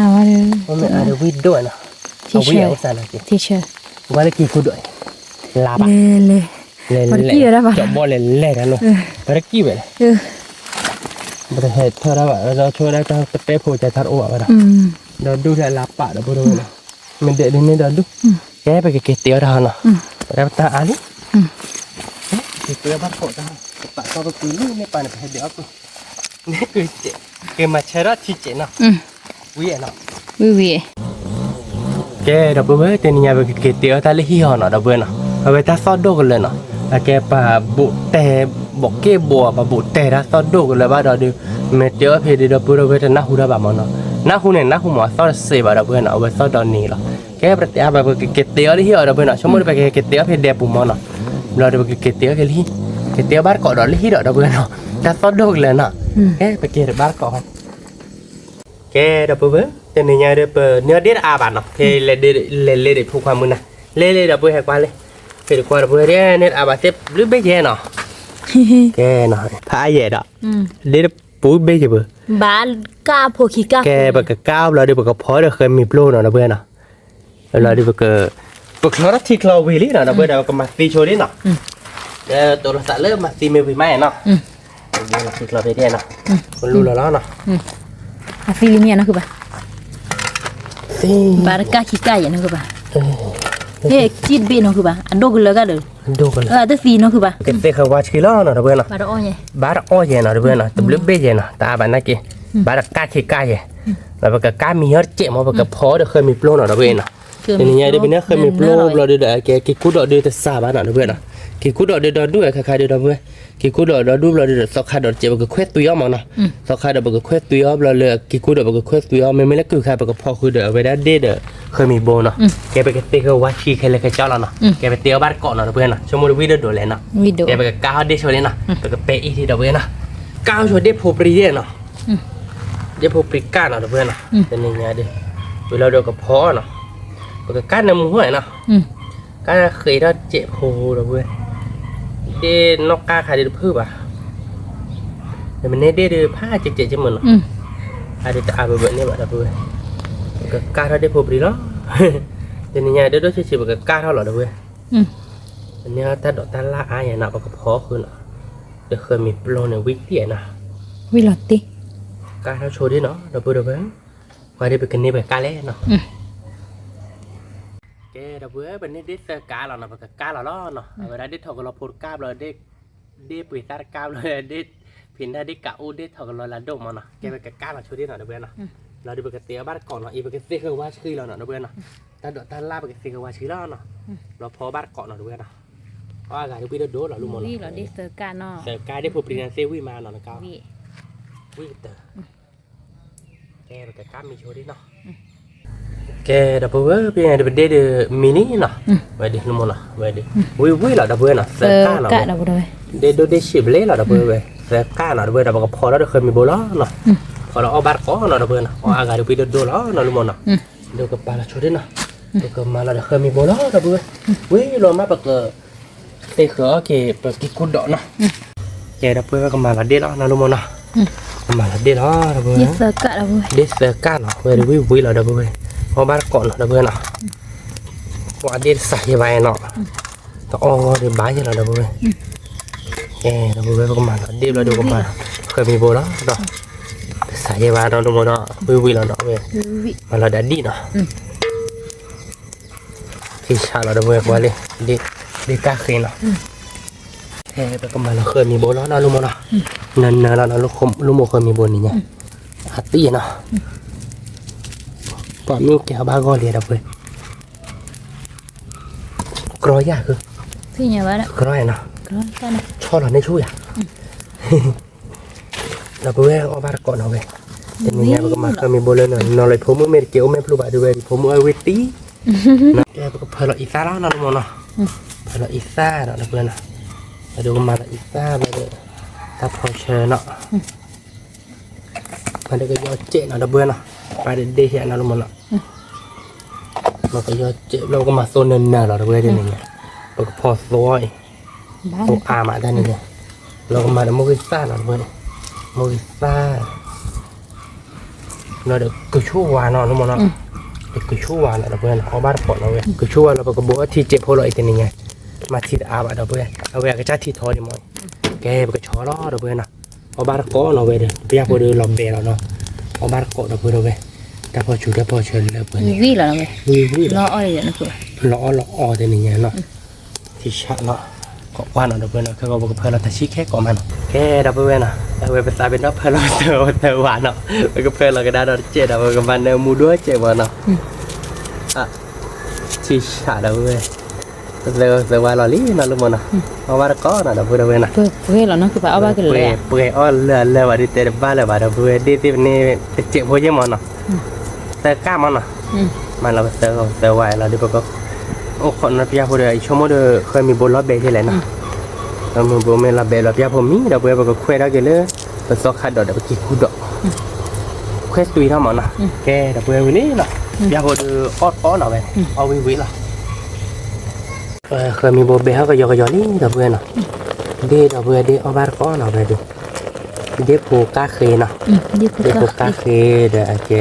awal มันไม่อาจจะวิ่งด้วยเนาะเอาวิ่งเอาซะนะสิ teacher ว่าเลยกี่กูด้วยลาบะ le เล่น pergi ya dah จบบ่เล่นๆนะเนาะไปรักกี่ไปเลยบ่ได้เฮ็ดเท่าไรวะเราช่วยได้ตั้งแต่ผู้ใจทัดอ้วกว่าเราดูแลลาปะเราบ่รู้เลยมันเด็ดนี่เราดูแกไปเก็บเตี๋ยวทานเนาะแล้วตาอันนี้เตี๋ยวบ้านโคตรปะก็ไปคุยลูกไม่ไปไปเดี๋ยวกูนี่คือเจ๊เกมาเชราที่เจ๊เนาะวิ่งเนาะ oui แกดับเบิ้ลเต็นยาไปเก็บเตี๋ยวตาเลี้ยเนาะดับเบิ้ลเนาะเอาไปตาซอดโดกันเลยเนาะแกป่าบุแต่บอกเก็บบัวป่าบุแต่ละซอดโดกันเลยบ้านเราดูเมื่อเตี๋ยวเพดีดับเบิ้ลเราไปแต่หน้าหูดับบ้านเนาะหน้าหูเนี่ยหน้าหูหมอซอดเสียบ้านดับเบิ้ลเนาะเอาไปซอดดอนนี้หรอแกประเดี๋ยวไปเก็บเตี๋ยวเลี้ยดับเบิ้ลเนาะชั่วโมงไปเก็บเตี๋ยวเพดีปุ่มเนาะเราจะไปเก็บเตี๋ยวกันที่เก็บเตี๋ยวบ้านเกาะดอนเลี้ยดับเบิ้ลเนาะตาซอดโดกันเลยเนาะแกไปเก็บบ้านเกาะแกดับเบิ้ลเต็นยาเดือบเนื้อเด็ดอาบานเนาะเพลเด็ดผู้ความมือนะเล่ดับเบิ้ลให้กว่าเลยเพลกว่าดับเบิ้ลเนี่ยเนื้ออาบานเจ็บหรือไม่แย่เนาะแกเนาะพายแย่ดอกเด็ดปุ้ยเบี้ยเบอ bal ka phoki ka แกบักก้าวเราได้บักพอเราเคยมีโปรเนาะดับเบิ้ลเนาะเราได้บักเราที่เราวิลี่เนาะดับเบิ้ลเราก็มาตีโชว์ดิเนาะตัวเราสะเริ่มมาตีมือไปไหมเนาะเราที่เราไปเดียเนาะคนรู้แล้วเนาะ filmnya nak ba ซี barka kika ya nak ba he kid be nak ba ando gula ga de ดูกันเลย ada fi nak ba เก็บเสื้อขาวาชิลล์เนาะดับเบิ้ลเนาะ pada onye บาร์อ้อยเนาะดับเบิ้ลเนาะตบลึกเบี้ยเนาะตาบ้านนักกี้บาร์ก้าขี้ก้าแล้วบักก้ามียอดเจ็บมาบักพอเดี๋ยวเคยมีโปรเนาะดับเบิ้ลเนาะทีนี้ได้เป็นเนี่ยเคยมีโปรเราเดี๋ยวแกกิคุดเดี๋ยวจะซาบ้านเนาะดับเบิ้ลเนาะกิคุดเดี๋ยวดูคล้ายๆเดี๋ยวดับเบิ้ลกิคุดเดี๋ยวดูเราเดี๋ยวสกัดเดี๋ยวเจ็บบักเควสตัวยอมเนาะสกัดเดี๋ยวบักเควสตัวยอมเราเลยกิคุดเดี๋ยวบักเควสตัวยอมไม่เล็กคือใครบักพอคือเดี๋ยวไปได้เดี๋ยวเคยมีโบเนาะแกไปเตะเขาว่าชีใครเลยใครเจ้าเราเนาะแกไปเตะบ้านเกาะเนาะดับเบิ้ลเนาะชั่วโมงวิดีโอเลยเนาะ video แกไปก้าวเดชเลยนะไปกับเปอีทีดับเบิ้ลนะก้าวชวนเดชโพปรีเดียเนาะเดชโพปริก้าเนาะดับเบิ้ลนะเป็นยังไงดิเวลาเดียวกับพ่อเนาะไปกับก้านน้ำหัวเนาะก้านเคยได้เจ็บโพดับเบิ้ลเดนอกก้าขายเดือดพื้นป่ะแต่มันเนเดือดผ้าเจ็บๆเหมือนเนาะอาจจะอาบแบบนี้แบบดับเบิ้ลกับก้าเท่าเดชโพปรีเนาะเป็นยังไงเดี๋ยวด้วยเฉยๆกับก้าเท่าหรอดับเบิ้ลอันนี้ถ้าดอกตาล่าอาอย่างหนักกับพ่อคือเนาะเดี๋ยวเคยมีโปรในวิกเดียนะ wilotti การเราโชว์ดิเนาะดับเบิ้ลว่าได้ไปกันนี่ไปกาเล่เนาะแกดับเบิ้ลเป็นนี่ดิสกาเราเนาะไปกับกาเราล้อเนาะเวลาดิถกเราพูดกาเราได้ปุ๋ยตากาเราได้พินได้ดิกะอูได้ถกเราละดมเนาะแกไปกับกาเราโชว์ดิเนาะดับเบิ้ลเนาะเราได้ไปกับเตี๋ยบ้านก่อนเนาะอีไปกับเซี่ยว่าชื่อเราเนาะดับเบิ้ลเนาะตาดอกตาล่าไปกับเซี่ยว่าชื่อเราเนาะเราพอบ้านก่อนเนาะดับเบิ้ลเนาะว่าการที่พี่โดดเรารู้หมด wi lo diserka no แต่การได้พูดปริญญาเซวิมาเนาะนะครับ wi วิ่งเตอร์แกไปกับก้ามีโชว์ดิเนาะแกดับเบิ้ลเป็นไงดับเบิ้ลเดมินิเนาะไปดินุ่มเนาะไปดิวิ่งเหรอดับเบิ้ลเนาะเซอร์ก้าเนาะ serka dah bodoh เดชิบเล่เหรอดับเบิ้ลเว้ยเซอร์ก้าเนาะดับเบิ้ลดับเบิ้ลพอแล้วเคยมีโบล้อเนาะพอเราเอาบาร์ก้เนาะดับเบิ้ลเนาะเอาอากาศดูปีโดล้อเนาะนุ่มเนาะเดี๋ยวกับปลาโชว์ดิเนาะเดี๋ยวกับมาเราเคยมีโบล้อดับเบิ้ลวิ่งลงมาปะเกอเตะเขือเกปะกิกุดดอกเนาะแกดับเบิ้ลก็มาละเด็ดแล้วนะนุ่มเนาะมาละเด็ดแล้วดับเบิ้ล diserka dah boy เดสก้าเนาะเวลาวิ่งเราดับเบิ้ลพอบ้านก่อนดับเบิ้ลเนาะว่าเดสใส่ไว้เนาะต้องอ้อเดี๋ยวบ้านเราดับเบิ้ลแกดับเบิ้ลก็มาเดี๋ยวเราดูกันมาเคยมีโบแล้วเนาะใส่ไว้เราดูเนาะวิ่งเราเนาะเว้ย wi มาเราดัดดีเนาะที่ชาเราดับเบิ้ลว่าเลยเด็กก้าเคยเนาะแกไปก็มาเราเคยมีโบแล้วเนาะลุงเนาะนั่นเราลุงโมเคยมีโบนี่เนี่ยฮัตตี้เนาะปอมีแกบ้าก็เรียดับเบิ้ล กรอยาคือ พี่เนี่ยว่าละ กรอยเนาะ ร้อนกันนะ ชอบเราในช่วยอ่ะเราไปเว้ยเอาบาร์ก่อนเอาเว้ยแต่นี่ไงมันก็มาก็มีโบเลนนอนเลยผมไม่เกี่ยวไม่พลูบะด้วยผมเอาเวทีนะแกก็เพลอีซ่าแล้วนะลุงเนาะเพลอีซ่าเนาะเพื่อนนะมาดูมาอีซ่าไปเลยถ้าพอเชิญเนาะมันก็ยอดเจ๊เนาะเพื่อนเนาะไปเด็ดๆเห็นนะลุงเนาะมันก็ยอดเจ๊เราก็มาโซนเนินๆเนาะเพื่อนที่นี่ไงมันก็พอสวย บ้าน ตัวอามาด้านนี้เนี่ยเราก็มาดโมกิซ่าหน่อยเพื่อนโมกิซ่าเราเด็กกุชูวานเนาะเนาะเด็กกุชูวานเนาะเพื่อนเอาบ้านปอดเราเว้ยกุชูวานเราก็บอกว่าที่เจ็บพอเราไอ้ตัวนี้ไงมาที่อาบะเนาะเพื่อนเอาเว้ยก็จะที่ทอดีมั้ยแกก็ชอล้อเนาะเพื่อนนะเอาบ้านก้อเนาะเว้ยเดี๋ยวพี่พอดูลอมเบลเนาะเอาบ้านก้อเนาะเพื่อนเว้ยแต่พอชูได้พอเชิญเลยเพื่อน วิ่งเหรอเว้ย วิ่ง รออ้อยเดี๋ยวนะคือ ล้อตัวนี้ไงเนาะที่ชัดเนาะก็ว่าเนาะเพื่อนเนาะเขาก็บอกเพื่อนเราแต่ชี้แค่ก่อนมันแค่ดับเบิลเนาะดับเบิลภาษาเป็นดับเพื่อนเราเจอหวานเนาะแล้วก็เพื่อนเราก็ได้เราเจ็ดดับเบิลกับมันเนื้อมูด้วยเจ็บวะเนาะอ่ะชี้ชัดดับเบิลเจอว่าเราลีเนาะลุงมันเนาะเอาว่าก็เนาะดับเบิลเนาะ เพื่อเหรอเนาะคือไปเอาบ้านกันเลย เปื่อยอ้อเลือว่าดิเตะบ้านเลยว่าดับเบิลดีที่นี่เจ็บพวกยี่มันเนาะแต่กล้ามันเนาะมันเราเจอไว้เราดิก็โอ้คนนับยาพอดีชั่วโมงเดียวเคยมีบอลล็อบเบย์ที่ไหนนะเรามีบอลเมล่าเบย์ล็อบยาพอมีเราไปก็คุยได้กันเลยไปสอกขัดดอกเดี๋ยวไปกินคูดดอกคุยตุยเท่ามันนะแกเดี๋ยวไปวันนี้ล่ะยาพอดีอ้อหน่อยไปเอาวิล่ะเคยมีบอลเบย์เขาก็ยอกนี่เดี๋ยวไปนะเดี๋ยวไปเดี๋ยวเอาบาร์ก้อนหน่อยไปดูเดี๋ยวผูกกาเคนะเดี๋ยวผูกกาเคเดี๋ยวแก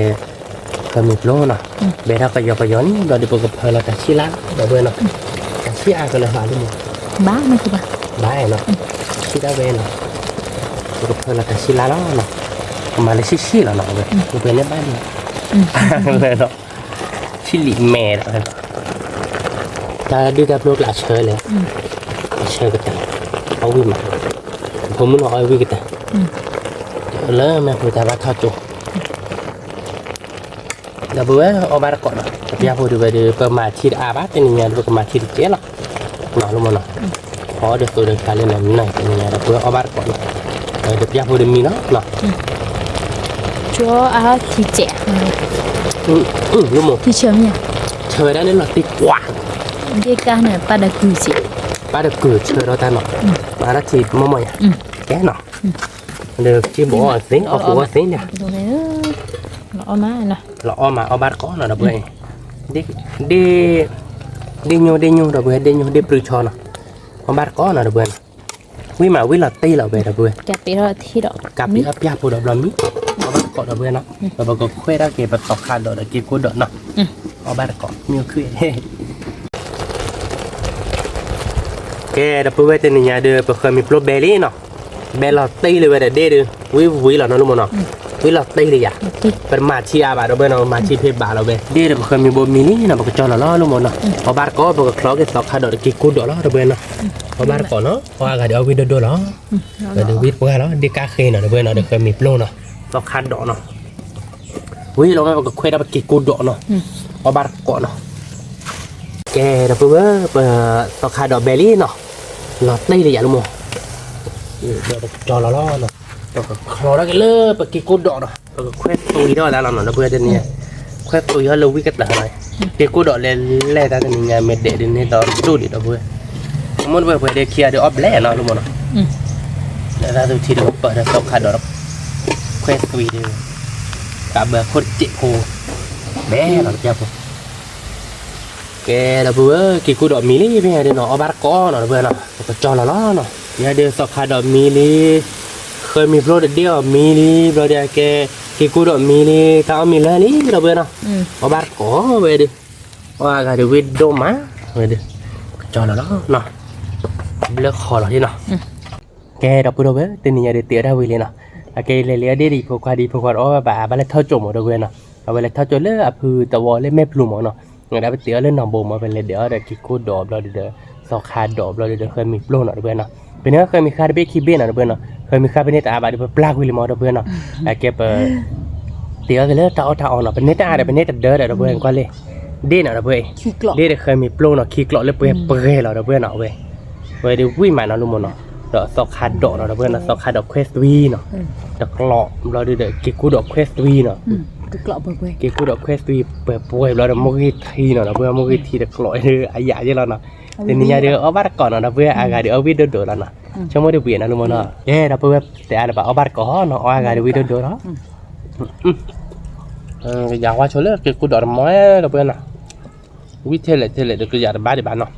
เคยมีโลนะเบย์เขาก็ยอกนี่เราเดี๋ยวไปกับเพลเราแต่ชิละเดี๋ยวไปนะที่อาก็เลยหาดู บ้านนะคือบ้าน บ้าเนาะที่ได้เว้เนาะก็เพิ่นละแต่ชิลาแล้วเนาะมาเลยชิแล้วเนาะเว้ยก็เป็นในบ้านเนาะเลยเนาะชิลิแม่แล้วจะดูกับลูกหลานเชยเลยเชยก็แต่เอาวิ่งมาผมมันเอาวิ่งก็แต่แล้วแม่พูดแต่ว่าทอดจุแล้วเบื่อเอาบาร์ก่อนเนาะพี่พูดดูไปดูประมาณที่อาบ้าเป็นยังไงดูประมาณที่เจ๊หรอเนาะรู้มั้ยเนาะพอเดี๋ยวตัวเดินคาเล่นหน่อยเป็นยังไงเราเพื่อเอาบาร์ก่อนเดี๋ยวพี่พูดมีเนาะชัวอาที่เจ๋รู้มั้ยที่เชื่อมเนี่ยเชยได้เนี่ยหรอติดกว่าเด็กกันเนี่ยป้าได้คือสิป้าได้เกิดเชยเราแต่เนาะป้าได้จีบมั่วมั่วแกเนาะเดี๋ยวจีบบอกสิเอาหัวสิเนี่ยตรงนี้เราเอามาเนาะเราเอามาเอาบาร์ก่อนเนาะเราเพื่อเด็กโยเราเพื่อเด็กโยเด็กปลุกชอนเนาะเอาบาร์ก่อนเนาะเราเพื่อวิ่งมาวิ่งหลับตีเราไปเราเพื่อกับปีเราที่ดอกกับปีพี่พูดเรามีเอาบาร์ก่อนเราเพื่อเนาะเราบอกก็คุยได้เก็บแบบตอกขาดดอกเก็บกูดอกเนาะเอาบาร์ก่อนมีคุยแกเราเพื่อเต้นเนี่ยเดี๋ยวเพื่อมีโปรเบลลี่เนาะเบลล์ตีเลยเว้ยเด็ดวิ่งเราเนาะรู้มั้ยเนาะวิ่งเราตีเลยอ่ะเป็นมาชีอาบาเราเว้ยเนาะมาชีเพย์บาเราเว้ยเดี๋ยวเพื่อมีโบมินี่เนาะบอกจอเราล้อรู้มั้ยเนาะเอาบาร์ก่อนบอกคล้องกับตอกขาดดอกเก็บกูดอกล้อเราเว้ยเนาะเอาบาร์ก่อนเนาะว่ากันเดี๋ยววิ่งโดดล้อเดี๋ยววิ่งเพื่อล้อเด็กกาเคเนาะเว้ยเนาะเดี๋ยวเคยมีโปรเนาะตอกขาดดอกเนาะวิ่งเราไม่บอกคุยได้บอกเก็บกูดอกเนาะเอาบาร์ก่อนเนาะแกเราเพื่อตอกขาดดอกเบลลี่เนาะเราตีเลยอ่ะรู้มั้ยเดี๋ยวจอเราล้อเนาะคลอแล้วกันเลยปกิกูดอกเนาะแควตุยด้วยแล้วเราเนาะเพื่อนเนี่ยแควตุยเราวิ่งกันอะไรเด็กกูดอกเล่นเล่นแต่เนี่ยงานเม็ดเด็ดเนี่ยตอนดูดิเราเพื่อนมันเพื่อนเด็กเคียร์เดี๋ยวอัพเล่เนาะรู้มั้ยเนาะแล้วเราดูทีเดียวเปิดแล้วตกขาดดอกแควตุยเดียวกับเบอร์คนเจ็บโคแม่เราเจ็บแกเราเพื่อนกิกูดอกมีลี่เพื่อนเดี๋ยวเนาะเอาบาร์ก้อนเนาะเพื่อนเนาะก็จอเราล้อเนาะเนี่ยเดี๋ยวสอบขาดดอกมีลี่เคยมีโปรเดียวมีลี่โปรเดียวแกกูดอกมีลี่ถ้าเอามีแล้วนี่เราเพื่อนเนาะเอาบาร์ก้อนไปดิว่ากันเดี๋ยววิดโดมาไปดิจอเราล้อเนาะเลือกคอเราที่เนาะแกเราเพื่อนเว้ยตีนี้เดี๋ยวเตี้ยได้วิเลยเนาะแกเลยเลี้ยดีพวกดีพวกอ๋อแบบอะไรเท่าจมหมดเลยเนาะเอาไปเลยเท่าจมเลยอ่ะคือตะวอเลยไม่พลุมเนาะงั้นได้ไปเตี้ยเล่นหนองบ่มาเป็นเลยเดี๋ยวเดี๋ยวกิกูดอกเราเดี๋ยวสอกขาดดอกเราเดี๋ยวเคยมีโปรเนาะเพื่อนเนาะเป็นเนื้อเคยมีคาร์เบคีเบนเนาะเพื่อนเนาะเคยมีคาร์เบเนตอาบาดิปลากวิลมอเพื่อนเนาะแกเปิดเตี้ยกันเลยเท่าเนาะเป็นเนตอาเดี๋ยวเป็นเนตเดอร์เดี๋ยวเพื่อนก็เลย เด่นอะเว้ย ขี้กรอก เด่นเคยมีโปรเนาะขี้กรอกเลยเปื่อยเปื่อยเราเว้ยเนาะเว้ยเว้ยเดี๋ยววิ่งมาเนาะลุงมเนาะเดี๋ยวสอกขาดดอกเนาะเว้ยเนาะสอกขาดดอกเควสวีเนาะดอกหลอกเราเดี๋ยวกิกูดอกเควสวีเนาะ ขี้กรอกเปื่อย กิกูดอกเควสวีเปื่อยเปื่อยเราเดี๋ยวมุกทีเนาะเว้ยมุกทีดอกหลอกเด้ออายะเยอะแล้วเนาะเดี๋ยวนี้เดี๋ยวเอาบาร์ก่อนเนาะเว้ยอากาเดี๋ยวเอาวิดโดแล้วเนาะช่วงมื้อเดี๋ยวเปลี่ยนนะลุงมเนาะเย้เราเว้ยแต่อะไรแบบเอาบาร์ก่อนเนาะอากาเดี๋ยววิดโดเนาะอยากว่าชนเลยกิกูดอกม้อยเราเว้ยเนาะวิเทเลเดี๋ยวก็อยากบ้านเดี๋ยวบ้านเนาะ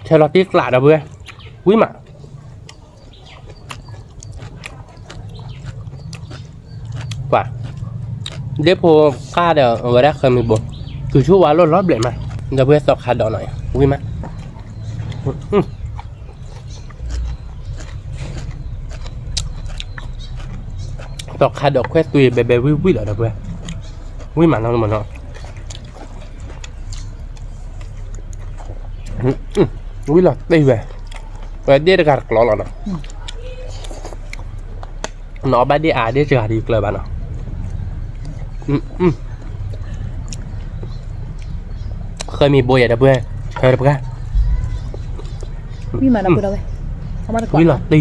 เชลล์ตีกลาดอะเพื่อนวิ่งมาว่าเดี๋ยวพอกล้าเดี๋ยววันแรกเคยมีบ่นคือช่วงวันรถเบรกมาเดี๋ยวเพื่อนสอบขาดดอกหน่อยวิ่งมาสอบขาดดอกแค่ตุยเบเบวิ่งเหรอเดี๋ยวเพื่อนวิ่งมาเนาะมันเนาะวิ่งหลับตีไปเดี๋ยวการกลอแล้วเนาะเนาะบ้านเดี๋ยวเดี๋ยวจะหาดีกเลยบ้านเนาะเคยมีโบยอะเพื่อนเคยหรือเปล่า วิ่งมาดับเบิลเว้ยเอามาตะกอน วิ่งหลับตี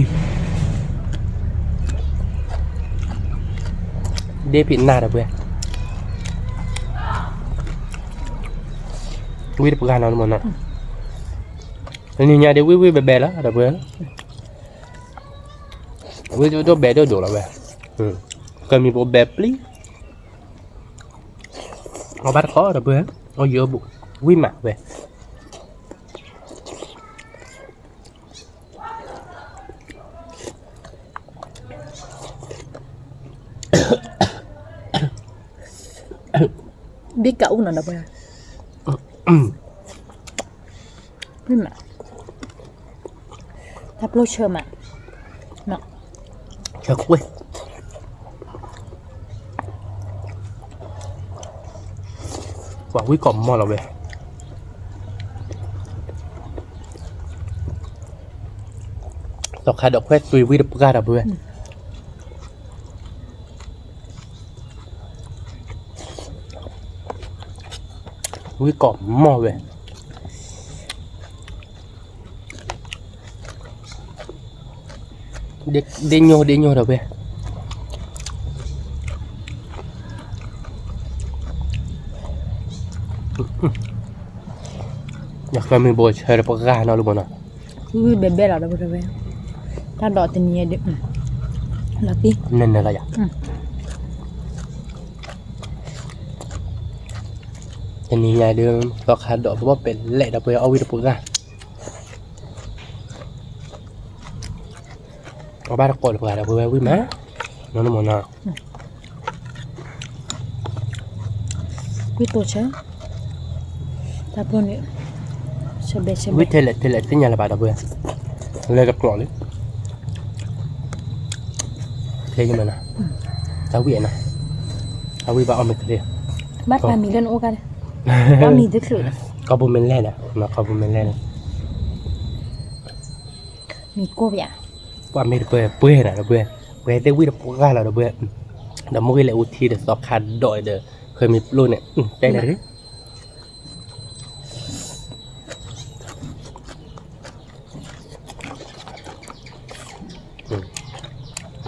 เดี๋ยวผิดหน้าเพื่อนวิ่งเปล่าเนาะมันเนาะอันนี้เนี่ยเดี๋ยววิ่งแบบแล้วเพื่อนวิ่งตัวแบบเดี๋ยวดูแล้วเว้ยเคยมีโบแบบปลีเอาบัตรขอเพื่อนเอาเยอะบุวิ่งมาเว้ยบิ๊กเก๋าหน่อยดับเบิลวิ่งมาทับโลเชอร์มาเนาะ เชื่อคุยว่าวิ่งก่อมมอเราเว้ยดอกขาดอกแค่ตุยวิ่งประกาศเพื่อนวิ่งก่อมมอเว้ยเด็กโยเราเว้ยอยากมีโบยเชอร์ปากกาเนาะรู้บ่เนาะ วิ่งเบเบ้เราดับเบิลเว้ยถ้าดอกตัวนี้เด็กแล้วพี่ นั่นอะไรอ่ะอันนี้ไงเดิมราคาดอกเพราะว่าเป็นแหล่ดับเบิลเอาวิธีปากกาเอาบ้านก่อนปากกาดับเบิลวิ่งมาเนาะรู้บ่เนาะ วิ่งตัวเชอร์ทับโลนี่เชเบเชเบ วิธีเล็ดที่ยังระบาดดับเบิลเลยกับกล่องเลยเทยังไงนะจะวิ่งนะเอาวิ่งไปเอาไม่เท บ้านพามีเล่นโอกันว่ามีดึกสุด ก็บุญเป็นแร่นะมาก็บุญเป็นแร่นะ มีกบอย่าง ว่าไม่ได้เปื่อยนะเบื่อได้วิ่งปกติแล้วเบื่อเดี๋ยวมุ่งเลยอุทิศเดี๋ยวสอบขาดดอยเด้อเคยมีรุ่นเนี่ยได้เลย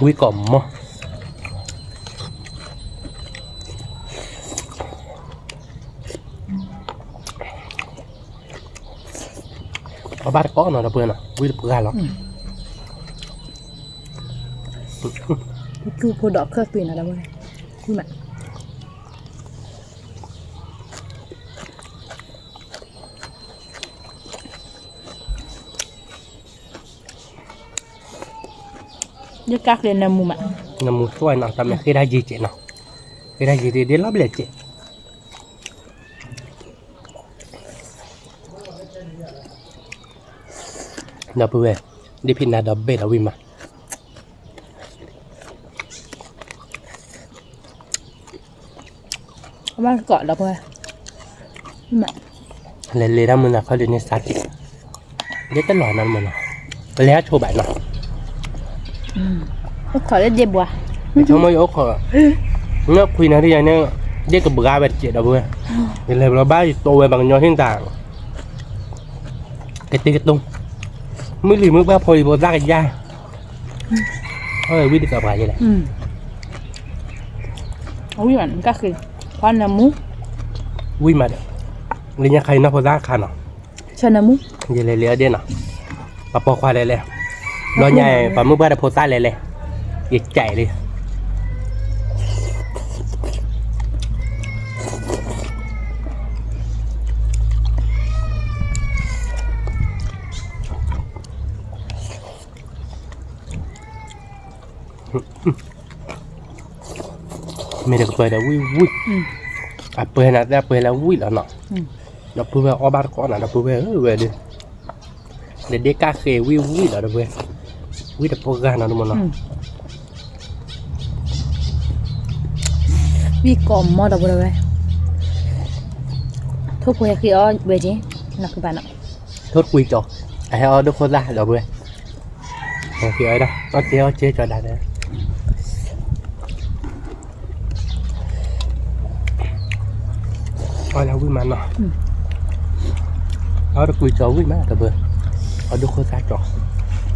วิ่งก่อมมั้งเอาบ้านก้อนเนาะเบื่อเนาะวิ่งปกติแล้ว คือผู้ดอกเครื่องตื่นอะไรบ้างคุณแม่ยักษ์กักเรียนน้ำมูมะ น้ำมูช่วยเนาะทำให้ได้ยีเจเนาะให้ได้ยีเดี๋ยวรับเลยเจดับเบิลดิพินาดับเบิลเอาวิมาบ้านเกาะแล้วเพื่อนคุณแม่ เลยได้มันนะเขาเรียนในสาธิตเด็กตลอดนั้นมันเนาะแล้วโชว์แบบเนาะ ก็ขอได้เจ็บบัว trong mấy ốc họ nó quỳ nó đi này nó giết cái bữa bẹt chết đâu bữa thì làm nó bao tôi bằng nhau hiện tại cái tê tung mới lì mới bao phơi bao ra cái da ơi biết được cả bài vậy này โอ้ยมันก็คือพอน้ำมู vui mà lì nhà khay nó bao ra khăn à ชาน้ำมู vậy lấy lấy đi nào bà bỏ khoai lấy lấy đó nhảy bà mới bao được phô sai lấy lấy vậy chạy đi mình được bơi là vui vui à bơi là ra bơi là vui là nọ nó bơi về ở ba con là nó bơi về đi để đi cá khê vui vui là nó bơi vui là bơi gan nó đúng không nọ วีกอมมอดอกบัวเลยทุกคนคืออ๋อเบจินักบ้านอ่ะ thốt quy cho ai ở đâu có ra là bơi thì ở đây nó chế cho đại đấy là quý mà nọ ở đó quý cho quý má là bữa ở đâu có giá trọ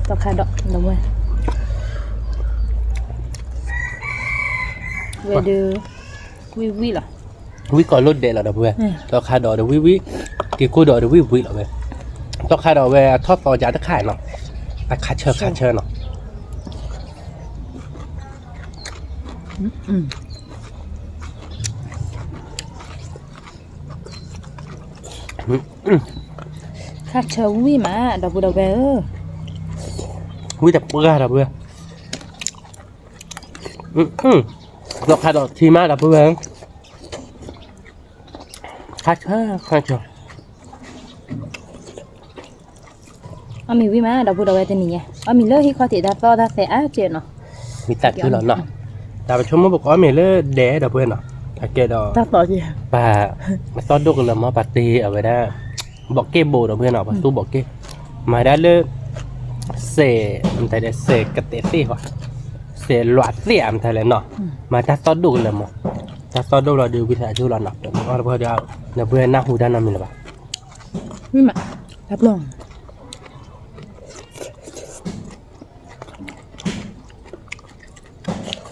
ต่อคาดอกดอกบัวเวดูวิเหรอ quý còn lót đệ là đập bữa tao khai đỏ được quý cái cô đỏ được quý là bữa tao khai đỏ về thoát tao giá tất khai nọ ta khai chơi nọ khác chờ vi mà đọc vừa đầu về quý đập bữa đập bữa tao khai đỏ thì má đập bữa khai chơi อ๋อมีวิมาดอกบัวดอกเวตัวนี้ไงอ๋อมีเลือดที่คอติดตาต่อตาเสียเจ็บเนาะ มีตัดคือหรอเนาะแต่ไปชมมาบอกว่ามีเลือดแดดดับเบิลเนาะถ้าเกิดเรา ตาต่อจี ป่ามาต้อนดูกันเลยมาปาร์ตี้เอาไว้ได้บอกเก็บโบดับเบิลเนาะประตูบอกเก็บมาได้เลยเสมันแต่ได้เสกระเตะซี่ว่ะเสหลวดเสียมไทยเลยเนาะมาถ้าต้อนดูกันเลยมั้งถ้าต้อนดูเราดูวิธีช่วยเราหนักเดี๋ยวมันก็เพื่อเดี๋ยวดับเบิลหน้าหูด้านนั้นมีหรือเปล่า วิมารับรอง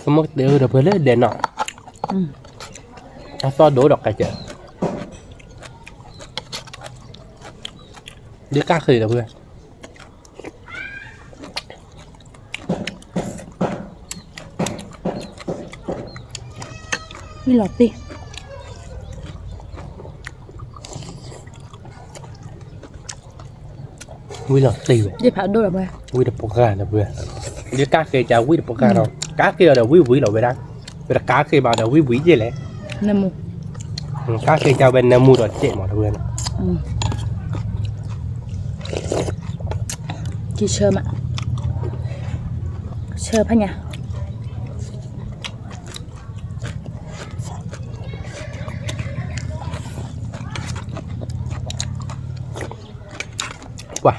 สมมติเดี๋ยวดับเบิลเด่นเนาะถ้าต้อนดูดอกกระเจาะเดี๋ยวกล้าเคยดับเบิล วิหลอดติ วิลตีเว้ย เดี๋ยวผ่าดูดอกบัว วิดปกานะเพื่อนเดี๋ยวกาเคยจะวิดปกาเนาะกาเคยเราวิเราไปได้เวลากาเคยมาเราวิเจเลย น้ำมู กาเคยจะเป็นน้ำมูดเจ็บหมดเพื่อน กี่เชิญอ่ะเชิญพะเนี่ย ว่ะ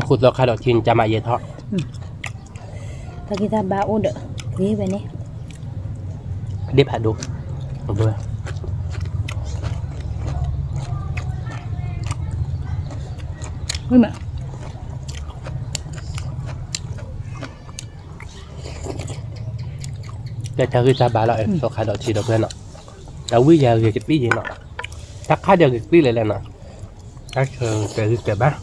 ขุดเราคาดอกชินจะมาเยอะเทาะ ถ้าkita bau dekนี่ไปนี่ เด็บหาดูเพื่อน วิมา จะคือจะบาเราเราคาดอกชินเราเพื่อนเนาะเราวิยาเกี่ยวกับปีเนาะถ้าคาเดียวกับปีเลยเนาะถ้าเชิงเกิดบ้าง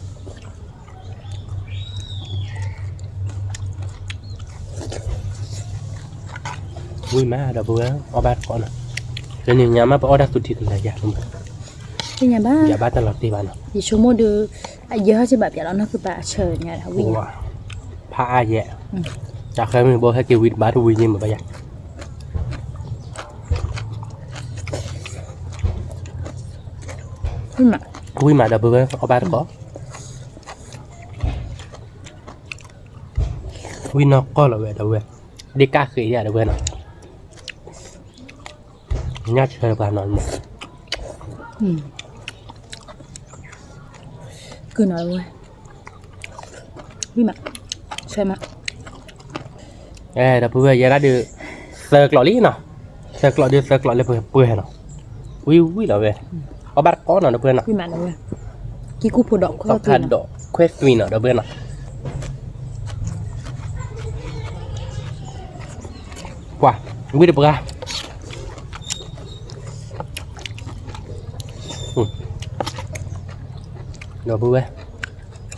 vui má đã vừa ở ba con à cho nên nhà má ở đây tụt thịt là già luôn เป็นยังบ้าง già ba ta lọt đi bạn à ดิชั่วโมงดูเยอะจะแบบอย่างนั้นคือแบบเชิญไงทวิ่ง wow pha ai vậy chả khai mình bố hay kêu vịt bá thui nhưng mà bây giờ วิมา vui mà đã vừa ở ba có vui nó có là về đâu về đi cá khỉ ra đâu về nào nhát chơi bà nói một cứ nói rồi vì mà chơi mà đập bữa giờ đã được sờ lọ lý nào sờ lọ lên bữa nào ui là về có bắt có nào đập bữa nào vì mà rồi cái cú phù động có tóc khăn độ quét tùy nào đập bữa nào quả ui đập bữa đập bữa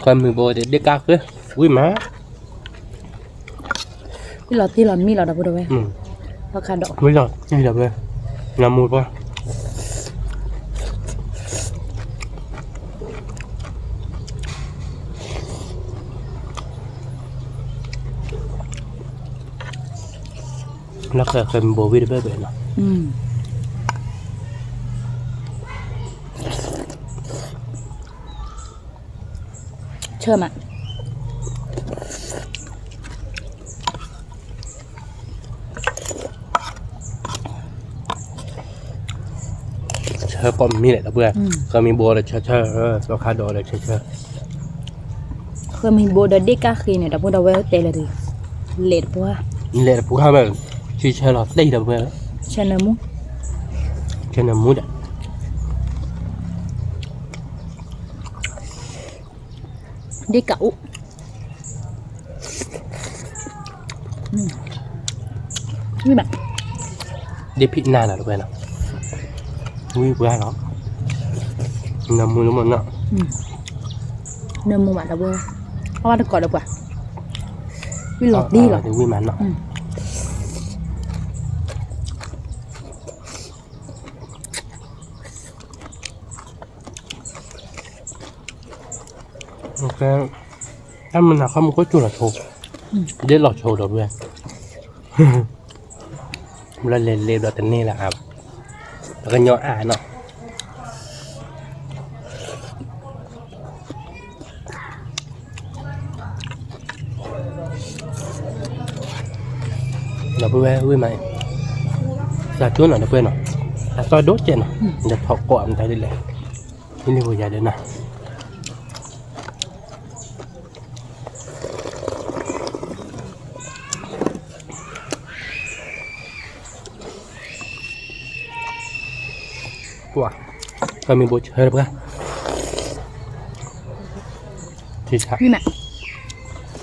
còn mình bò để đi cá cứ ui má cái lọt tí lọt mi lọt đập bữa rồi và khăn độ ui rồi đây đập bữa làm một bữa nóเคยมีโบวิดเบอร์เนาะเชื่อมั้ยเชื่อก็มีแหละเพื่อนก็มีโบเลยเชื่อราคาดอเลยเชื่อ เคยมีโบดเด็กก็คือเนี่ยดับเบิลดับเบิลเตะเลยดิเลดปัว นี่แหละพวกเขาแบบชื่อเชื่อเราได้ดับเพื่อน ชนะมุ เชื่อน้ำมูดอ่ะ เด็กเก่านี่แบบ ได้พิจารณาหน่อยเพื่อนเนาะอุ้ยเพื่อนเนาะน้ำมูดน้ำมันเนาะ เนื้อหมูหมักดับเบิลเอาว่าจะกอดดีกว่าวิลลอดดีหรอ ถึงวิมันเนาะโอเคถ้ามันหนักเขามันก็จุดละโชว์ได้หลอดโชว์ดอกด้วยเราเล่นๆดอกแต่นี่แหละครับแล้วก็ย่ออ่านเนาะเราไปแวะอุ้ยไหมสาจุนหน่อยนะเพื่อนเนาะแต่ซอยโดดเจนเนาะจะถอดก่อนได้เลยนี่นี่หัวใหญ่เลยนะปัวก็มีโบเชอร์เพื่อนที่ชัก นี่แม่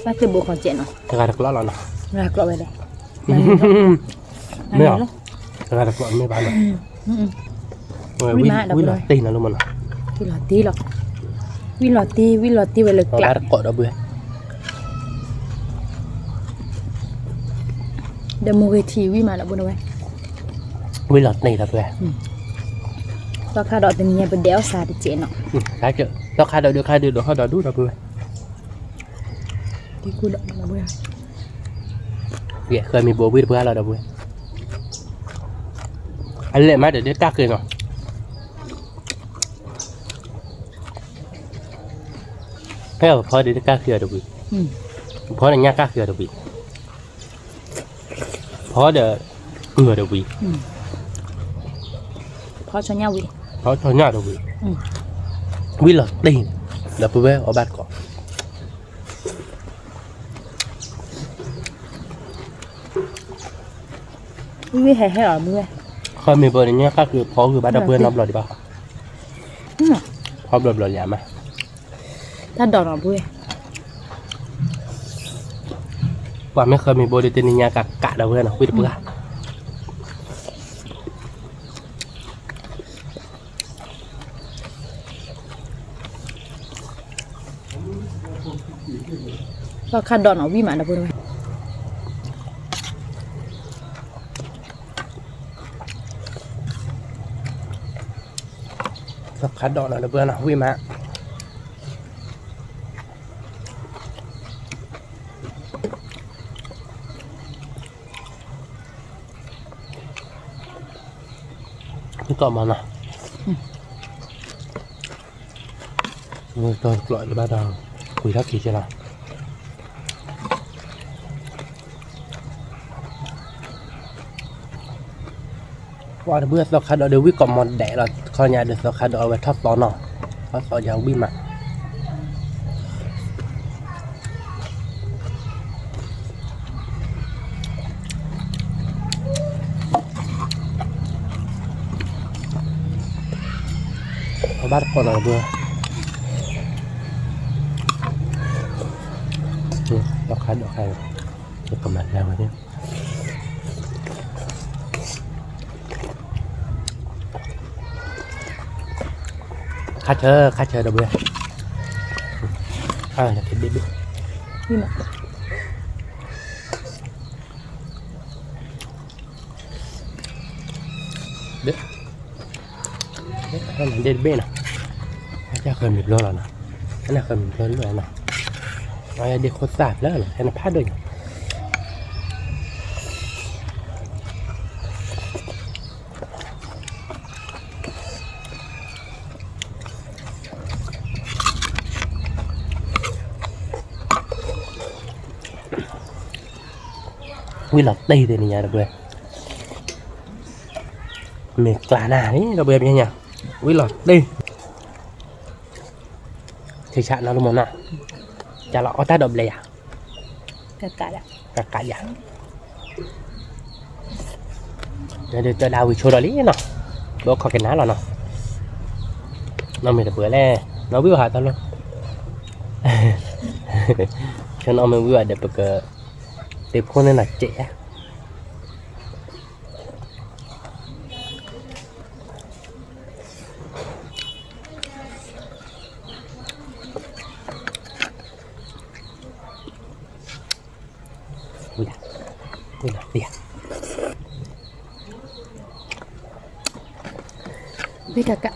ว่าจะโบของเจนเนาะ จะการตะกร้อเราเนาะ รากรอบไปเลย ไม่หรอจะการตะกร้อไม่บ้านหรอกวิ่งหลอดตีนะลูกมัน วิลลอดดีหรอกวิลลอดดีไปเลย ก กลั า บ รเกาะดอกเบี้ย เดโมเวทีวิมาแล้วบนเอาไว้ วิ่งหลอดตีดอกเบี้ย ราคาดอกตัวนี้เป็นเดลซาดิเจนเนาะ ใช่เจอดอกคาดอกเขาดอกดูดอกเบี้ย ที่กูดอกมาเบื่อ เบี้ยเคยมีโบวิ่งเบี้ยเราดอกเบี้ยอันเล่มาเดี๋ยวได้ตักเลยเนาะให้เอาพอเดี๋ยวได้ตักเสือดอกเบี้ยพอในนี้ตักเสือดอกเบี้ยพอเดี๋ยวเกลือดอกเบี้ย เพราะฉันยาวิ พอชนหน้าดอกเบี้ยวิ่งหลอดตีดอกเบี้ยเอาบัตรก่อนวิให้หรอมือ เคยมีเบอร์ในนี้ก็คือพอคือบัตรดอกเบี้ยนับหลอดดีป่ะพอหลอดใหญ่ไหม ถ้าดอกหรอมือ ว่าไม่เคยมีโบดิเตนิญากะกะดาวเพื่อนนะคุยเพื่อราคาดอกหรอวิมาแล้วบนเอาไว้ สักคัดดอกหน่อยเพื่อนนะคุยมานี่ต่อมานะมือตัวปล่อยบ้าดาวคุยทักกี่เจ้าละว่าเบื่อสักคัดดอกเดี๋ยววิ่งก่อนมอนแดดเราคอยาเดี๋ยวสักคัดดอกเอาไว้ทับตอนเนาะทับตอนยาววิ่งมา bắt con nào vừa đọc khai cái cầm lại ra rồi nhé khá chờ đâu bây là thịt đi nhưng mà biết cái này đến bên nào chắc cần mịt luôn rồi nè cái này cần mịt luôn rồi nè ai đi khốt sạp đó là cái nó phát được quy lọt đây thì nhà đặc biệt mệt cả nà ấy đặc biệt nha quy lọt đi thì chạm nó luôn nào chả lọ ta đậm lẻ cả dạ để cho đào cho đó lý nó đó có cái ná là nó mình bữa lẽ nó biết hả tao luôn cho nó mình vừa được cái đẹp con nên là trẻ ui là đẹp biết kakak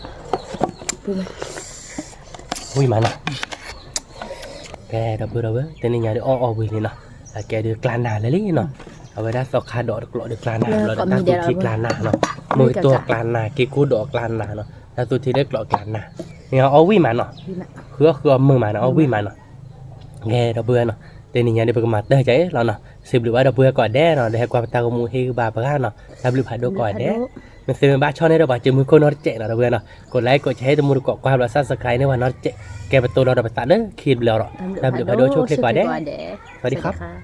ui mà nè cái đâu bữa tên nhà được o vì nè là cái được clan nà lấy lý nè ở đây đã sọc hai đỏ được lọ được clan nà rồi đã tụt thì clan nà nè mùi tua clan nà cái cú đỏ clan nà nè đã tụt thì được lọ clan nà nghe o vi mà nè khứa mưa mà nè o vi mà nè nghe đâu bữa nè tên nhà đi bực mặt đây cháy là nè xem được đâu bữa cỏ đé nè để qua tao mua hi bà bữa nè làm được phải đồ cỏ đé mình xem ba cho nên đâu bà chỉ mua con nó chạy nào đâu bữa nè còn lấy cỏ cháy tôi mua được cỏ qua là subscribe nếu mà nó chạy kẹp tôi đó là phải tắt đấy khi leo rồi làm được phải đồ cho cái quả đé. Sวัสดีครับ